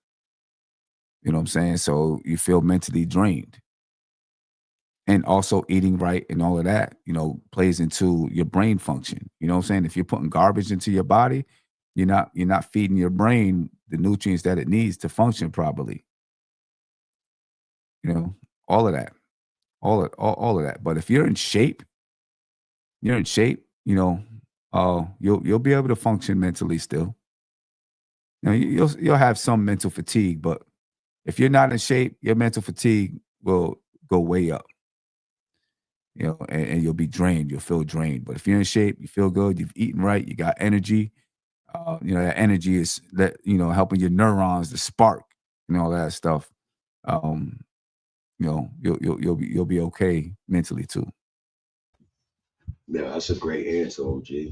Speaker 2: You know what I'm saying? So you feel mentally drained. And also eating right and all of that, plays into your brain function. You know what I'm saying? If you're putting garbage into your body, you're not feeding your brain the nutrients that it needs to function properly. You know, all of that, all of that. But if you're in shape. You'll be able to function mentally still. You'll have some mental fatigue, but if you're not in shape, your mental fatigue will go way up. And you'll be drained. You'll feel drained. But if you're in shape, you feel good. You've eaten right. You got energy. That energy is helping your neurons to spark and all that stuff. Um, you'll be okay mentally too.
Speaker 1: Yeah, that's a great answer, OG. Yeah,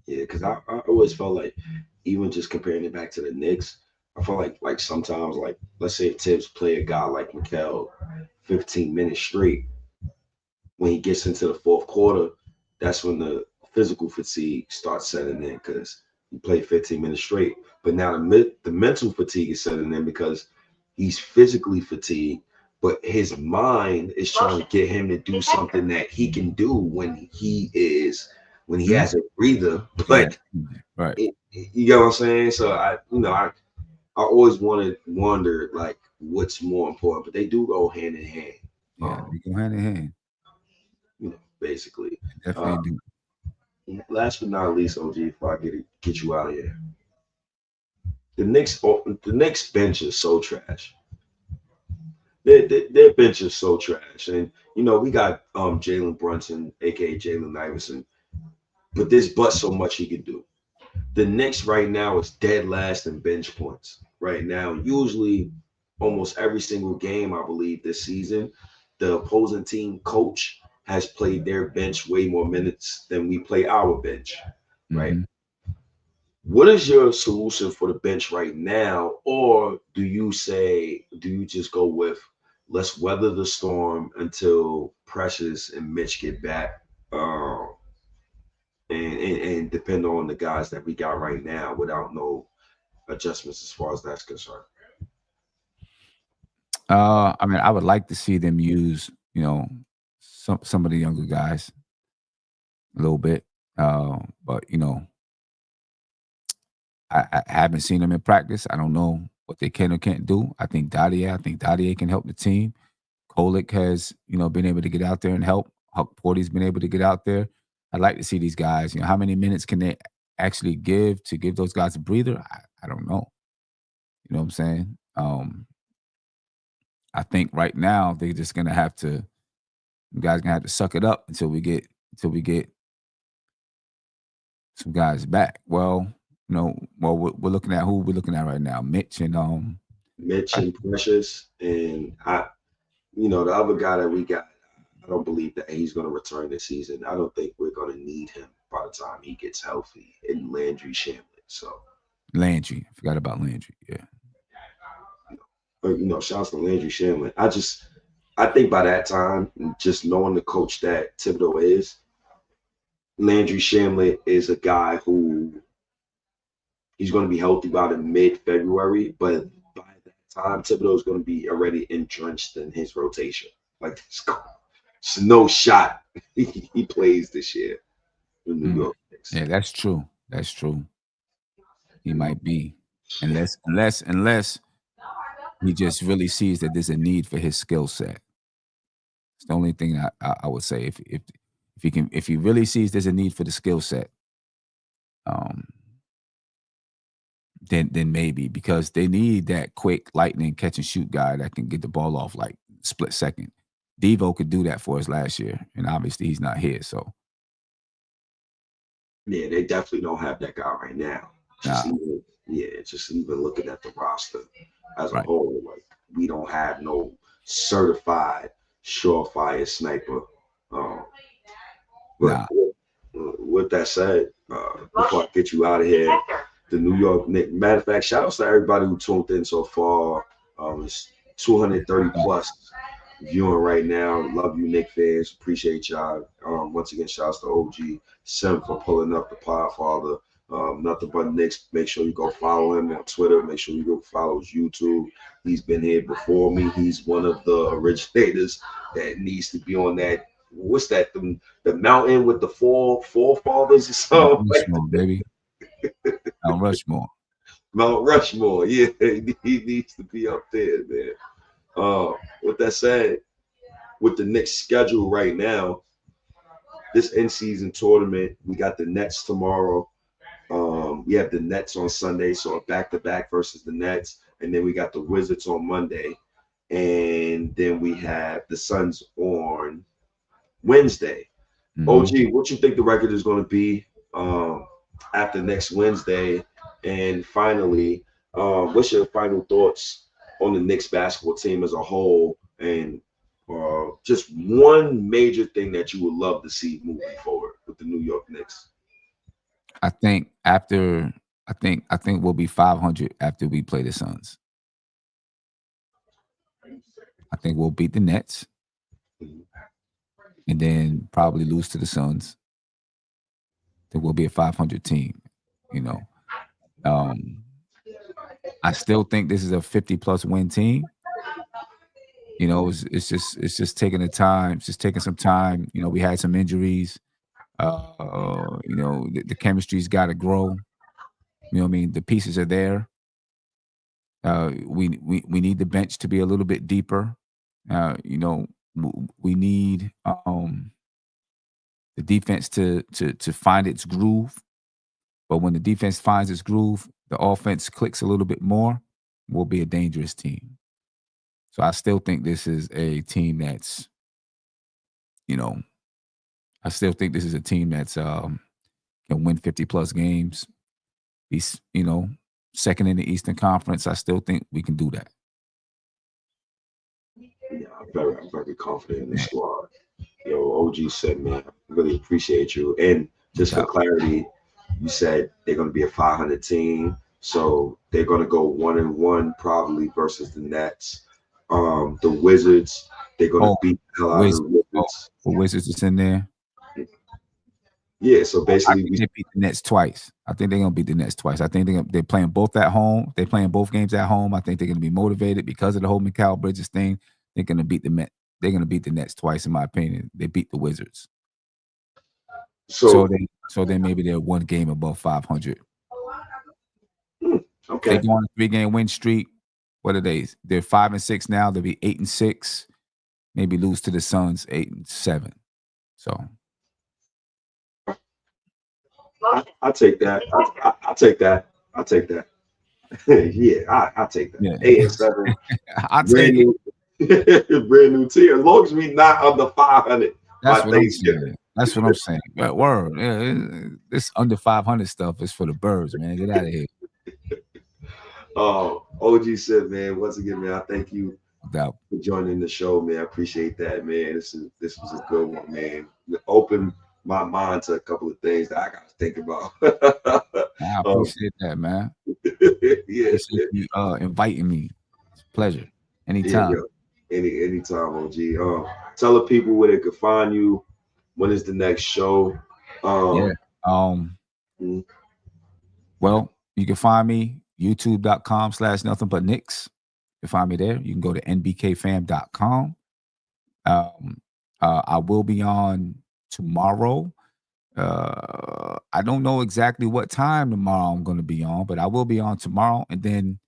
Speaker 1: because I always felt like, even just comparing it back to the Knicks, I feel like sometimes, like, let's say if Tibbs play a guy like Mikal 15 minutes straight, when he gets into the fourth quarter, that's when the physical fatigue starts setting in, because he played 15 minutes straight. But now the mental fatigue is setting in because he's physically fatigued, but his mind is trying to get him to do something that he can do when he
Speaker 2: Mhm.
Speaker 1: has a breather.
Speaker 2: Yeah.
Speaker 1: But
Speaker 2: Right.
Speaker 1: you get what I'm saying? So I always wondered, like, what's more important, but they do go hand in hand.
Speaker 2: Yeah. They go hand in hand.
Speaker 1: Basically.
Speaker 2: Definitely
Speaker 1: Uh,
Speaker 2: do.
Speaker 1: Last but not least, OG, before I get you out of here, the Knicks bench is so trash. Their bench is so trash, and we got Jalen Brunson, aka Jalen Iverson, but there's so much he can do. The Knicks right now is dead last in bench points. Right now, usually almost every single game, I believe this season, the opposing team coach has played their bench way more minutes than we play our bench. Right.
Speaker 2: Hmm.
Speaker 1: What is your solution for the bench right now? Or do you just go with, let's weather the storm until Precious and Mitch get back, and depend on the guys that we got right now without no adjustments as far as that's concerned?
Speaker 2: I mean, I would like to see them use, some of the younger guys a little bit. But I haven't seen them in practice. I don't know what they can or can't do. I think Dadier can help the team. Kolick has, been able to get out there and help. Huck Porty's been able to get out there. I'd like to see these guys. How many minutes can they actually give those guys a breather? I don't know. You know what I'm saying? I think right now they're just gonna have to. You guys gonna have to suck it up until we get some guys back. We're looking at who we're looking at right now. Mitch and
Speaker 1: Mitch and Precious, and the other guy that we got, I don't believe that he's going to return this season. I don't think we're going to need him by the time he gets healthy, and Landry Shamlin. So,
Speaker 2: Landry. I forgot about Landry. Yeah.
Speaker 1: shouts to Landry Shamlin. I think by that time, just knowing the coach that Thibodeau is, Landry Shamlin is a guy who he's going to be healthy by the mid-February, but by that time, Thibodeau is going to be already entrenched in his rotation. Like, there's no shot he plays this year in New
Speaker 2: Mm.
Speaker 1: York Knicks.
Speaker 2: Yeah, that's true. That's true. He might be, unless he just really sees that there's a need for his skill set. It's the only thing I would say. If he really sees there's a need for the skill set, um, then maybe, because they need that quick lightning catch and shoot guy that can get the ball off like split second. Devo could do that for us last year, and obviously he's not here. So
Speaker 1: Yeah, they definitely don't have that guy right now.
Speaker 2: Nah,
Speaker 1: Just even looking at the roster as a
Speaker 2: right.
Speaker 1: whole, like we don't have no certified surefire sniper. Um, but
Speaker 2: Nah.
Speaker 1: with that said, before I get you out of here, the New York Knicks. Matter of fact, shout outs to everybody who tuned in so far. It's 230 plus viewing right now. Love you, Knicks fans. Appreciate y'all. Once again, shout outs to OG Sim for pulling up the Podfather. Nothing but Knicks. Make sure you go follow him on Twitter. Make sure you go follow his YouTube. He's been here before me. He's one of the originators that needs to be on that. What's that? The mountain with the four forefathers or
Speaker 2: Mount
Speaker 1: something?
Speaker 2: Rushmore, baby. Mount Rushmore.
Speaker 1: Mount Rushmore. Yeah, he needs to be up there, man. With that said, with the Knicks schedule right now, this in-season tournament, we got the Nets tomorrow. We have the Nets on Sunday, so a back-to-back versus the Nets, and then we got the Wizards on Monday, and then we have the Suns on Wednesday.
Speaker 2: Mm-hmm.
Speaker 1: OG, what you think the record is going to be after next Wednesday? And finally, what's your final thoughts on the Knicks basketball team as a whole? And just one major thing that you would love to see moving forward with the New York Knicks.
Speaker 2: I think we'll be 500 after we play the Suns. I think we'll beat the Nets, and then probably lose to the Suns. Then we'll be a 500 team. You know, I still think this is a 50+ win team. You know, it's just taking the time. It's just taking some time. You know, we had some injuries. You know, the chemistry's got to grow. You know what I mean? The pieces are there. We need the bench to be a little bit deeper. You know, we need the defense to find its groove. But when the defense finds its groove, the offense clicks a little bit more. We'll be a dangerous team. So I still think this is a team that's, you know, I still think this is a team that's can win 50+ games. Be, you know, second in the Eastern Conference. I still think we can do that.
Speaker 1: Yeah, I'm very confident in the squad. Yo, OG said, man, really appreciate you. And just for clarity, you said they're going to be a 500 team. So they're going to go 1-1 probably versus the Nets. The Wizards, they're going to beat the hell out of the Wizards.
Speaker 2: The Wizards is in there.
Speaker 1: Yeah, so basically
Speaker 2: they beat the Nets twice. I think they're gonna beat the Nets twice. I think they're playing both at home. They're playing both games at home. I think they're gonna be motivated because of the whole Mikal Bridges thing. They're gonna beat the Nets twice, in my opinion. They beat the Wizards. So then maybe they're one game above 500.
Speaker 1: Okay.
Speaker 2: They go on a 3-game win streak. What are they? They're 5-6 now. They'll be 8-6. Maybe lose to the Suns 8-7. So
Speaker 1: I'll take that. I'll take that. I'll take that. Yeah, I'll take that.
Speaker 2: Yeah.
Speaker 1: 8-7.
Speaker 2: I'll take
Speaker 1: it. Brand new tier. As long as we not under 500.
Speaker 2: That's what I'm saying. That's what I'm saying. But word. Yeah, this under 500 stuff is for the birds, man. Get out of here.
Speaker 1: OG said, man, once again, man, I thank you
Speaker 2: for
Speaker 1: joining the show, man. I appreciate that, man. This was a good one, man. It opened my mind to a couple of things that I got to think about.
Speaker 2: I appreciate that, man.
Speaker 1: Yeah.
Speaker 2: Appreciate you inviting me. It's a pleasure. Anytime.
Speaker 1: Yeah, anytime, OG. Tell the people where they could find you. When is the next show?
Speaker 2: Well, you can find me youtube.com/nothing-but-Knicks. You can find me there. You can go to nbkfam.com. I will be on tomorrow. I don't know exactly what time tomorrow I'm going to be on, but I will be on tomorrow. And then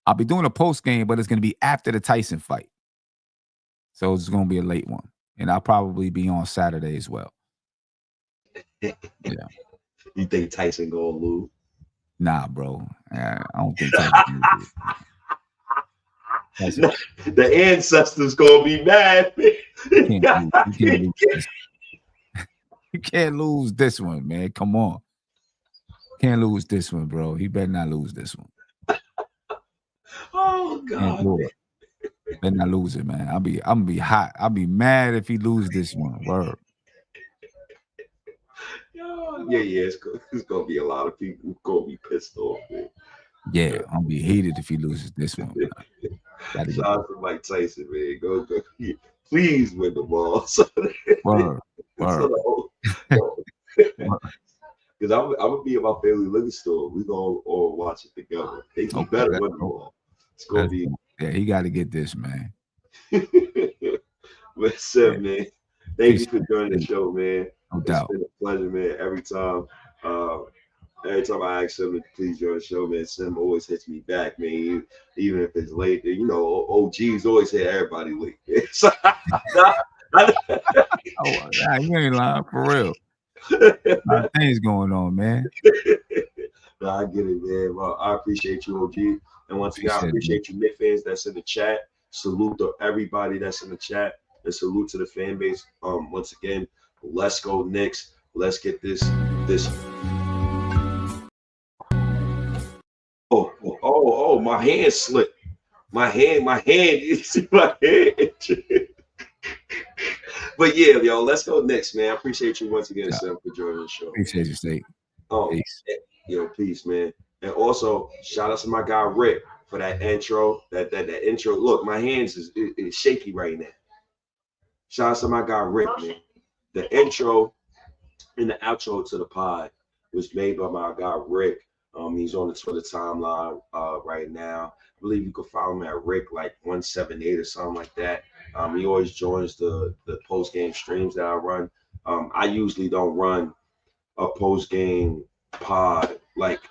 Speaker 2: I'll be doing a post game, but it's going to be after the Tyson fight. So it's going to be a late one. And I'll probably be on Saturday as well. Yeah.
Speaker 1: You think Tyson going to lose?
Speaker 2: Nah, bro. I don't think Tyson
Speaker 1: lose. The ancestors going to be mad.
Speaker 2: You can't lose this one, man. Come on. Can't lose this one, bro. He better not lose this one.
Speaker 1: Oh
Speaker 2: Can't
Speaker 1: God.
Speaker 2: do it. Better not lose it, man. I'm gonna be hot. I'll be mad if he lose this one. Word.
Speaker 1: Yeah. It's gonna be a lot of people who gonna be pissed off, man.
Speaker 2: Yeah, I'm gonna be heated if he loses this one, man.
Speaker 1: Shout out to Mike Tyson, man. Go. Please win the ball.
Speaker 2: Word.
Speaker 1: Because I'm gonna be at my family liquor store. We gonna all watch it together. He better win the ball. It's gonna be.
Speaker 2: Yeah, he got to get this, man.
Speaker 1: What's up, man? Thank you for joining the show, man.
Speaker 2: No doubt.
Speaker 1: It's been a pleasure, man. Every time I ask him to please join the show, man, Sim always hits me back, man. Even if it's late, you know, OGs always hit everybody late.
Speaker 2: You ain't lying, for real. A lot of things going on, man.
Speaker 1: I get it, man. Well, I appreciate you, OG. And once again, I appreciate you, Knicks fans that's in the chat. Salute to everybody that's in the chat. And salute to the fan base. Once again, let's go Knicks. Let's get this. Oh, my hand slipped. My hand, you see my hand. But yeah, yo, let's go Knicks, man. I appreciate you once again, Sam, for joining the show.
Speaker 2: Appreciate you, State.
Speaker 1: Peace. Yo, peace, man. And also, shout out to my guy Rick for that intro. That intro. Look, my hands is shaky right now. Shout out to my guy Rick, man. The intro and the outro to the pod was made by my guy Rick. He's on the Twitter timeline right now. I believe you can follow him at Rick like 178 or something like that. He always joins the post game streams that I run. I usually don't run a post game pod like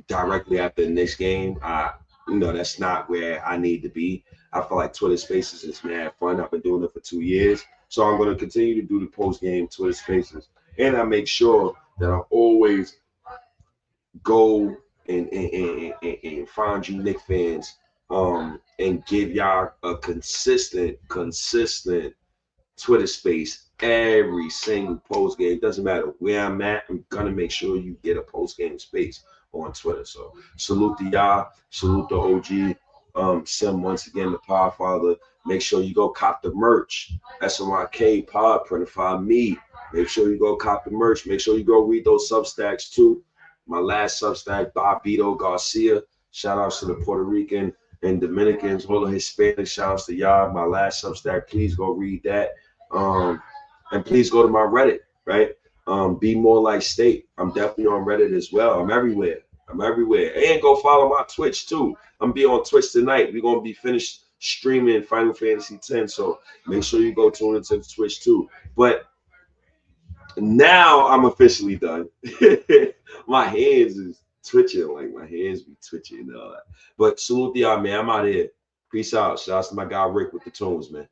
Speaker 1: directly after the next game. That's not where I need to be. I feel like Twitter Spaces is mad fun. I've been doing it for 2 years, so I'm going to continue to do the post game Twitter Spaces, and I make sure that I always go and find you Knicks fans, and give y'all a consistent Twitter space every single post game. It doesn't matter where I'm at. I'm gonna make sure you get a post game space on Twitter. So salute to y'all, salute to OG, Sim once again, the Podfather. Make sure you go cop the merch. SNYK Pod, Printify me. Make sure you go cop the merch. Make sure you go read those Substacks too. My last Substack, Bobito Garcia. Shout outs to the Puerto Rican and Dominicans, all the Hispanic. Shout outs to y'all. My last Substack, please go read that. And please go to my Reddit, right? Be More Like State. I'm definitely on Reddit as well. I'm everywhere. And go follow my Twitch too. I'm be on Twitch tonight. We're gonna be finished streaming Final Fantasy X. So make sure you go tune into the Twitch too. But now I'm officially done. My hands is twitching, like my hands be twitching and all that. But salute to y'all, man. I'm out here. Peace out. Shout out to my guy Rick with the tunes, man.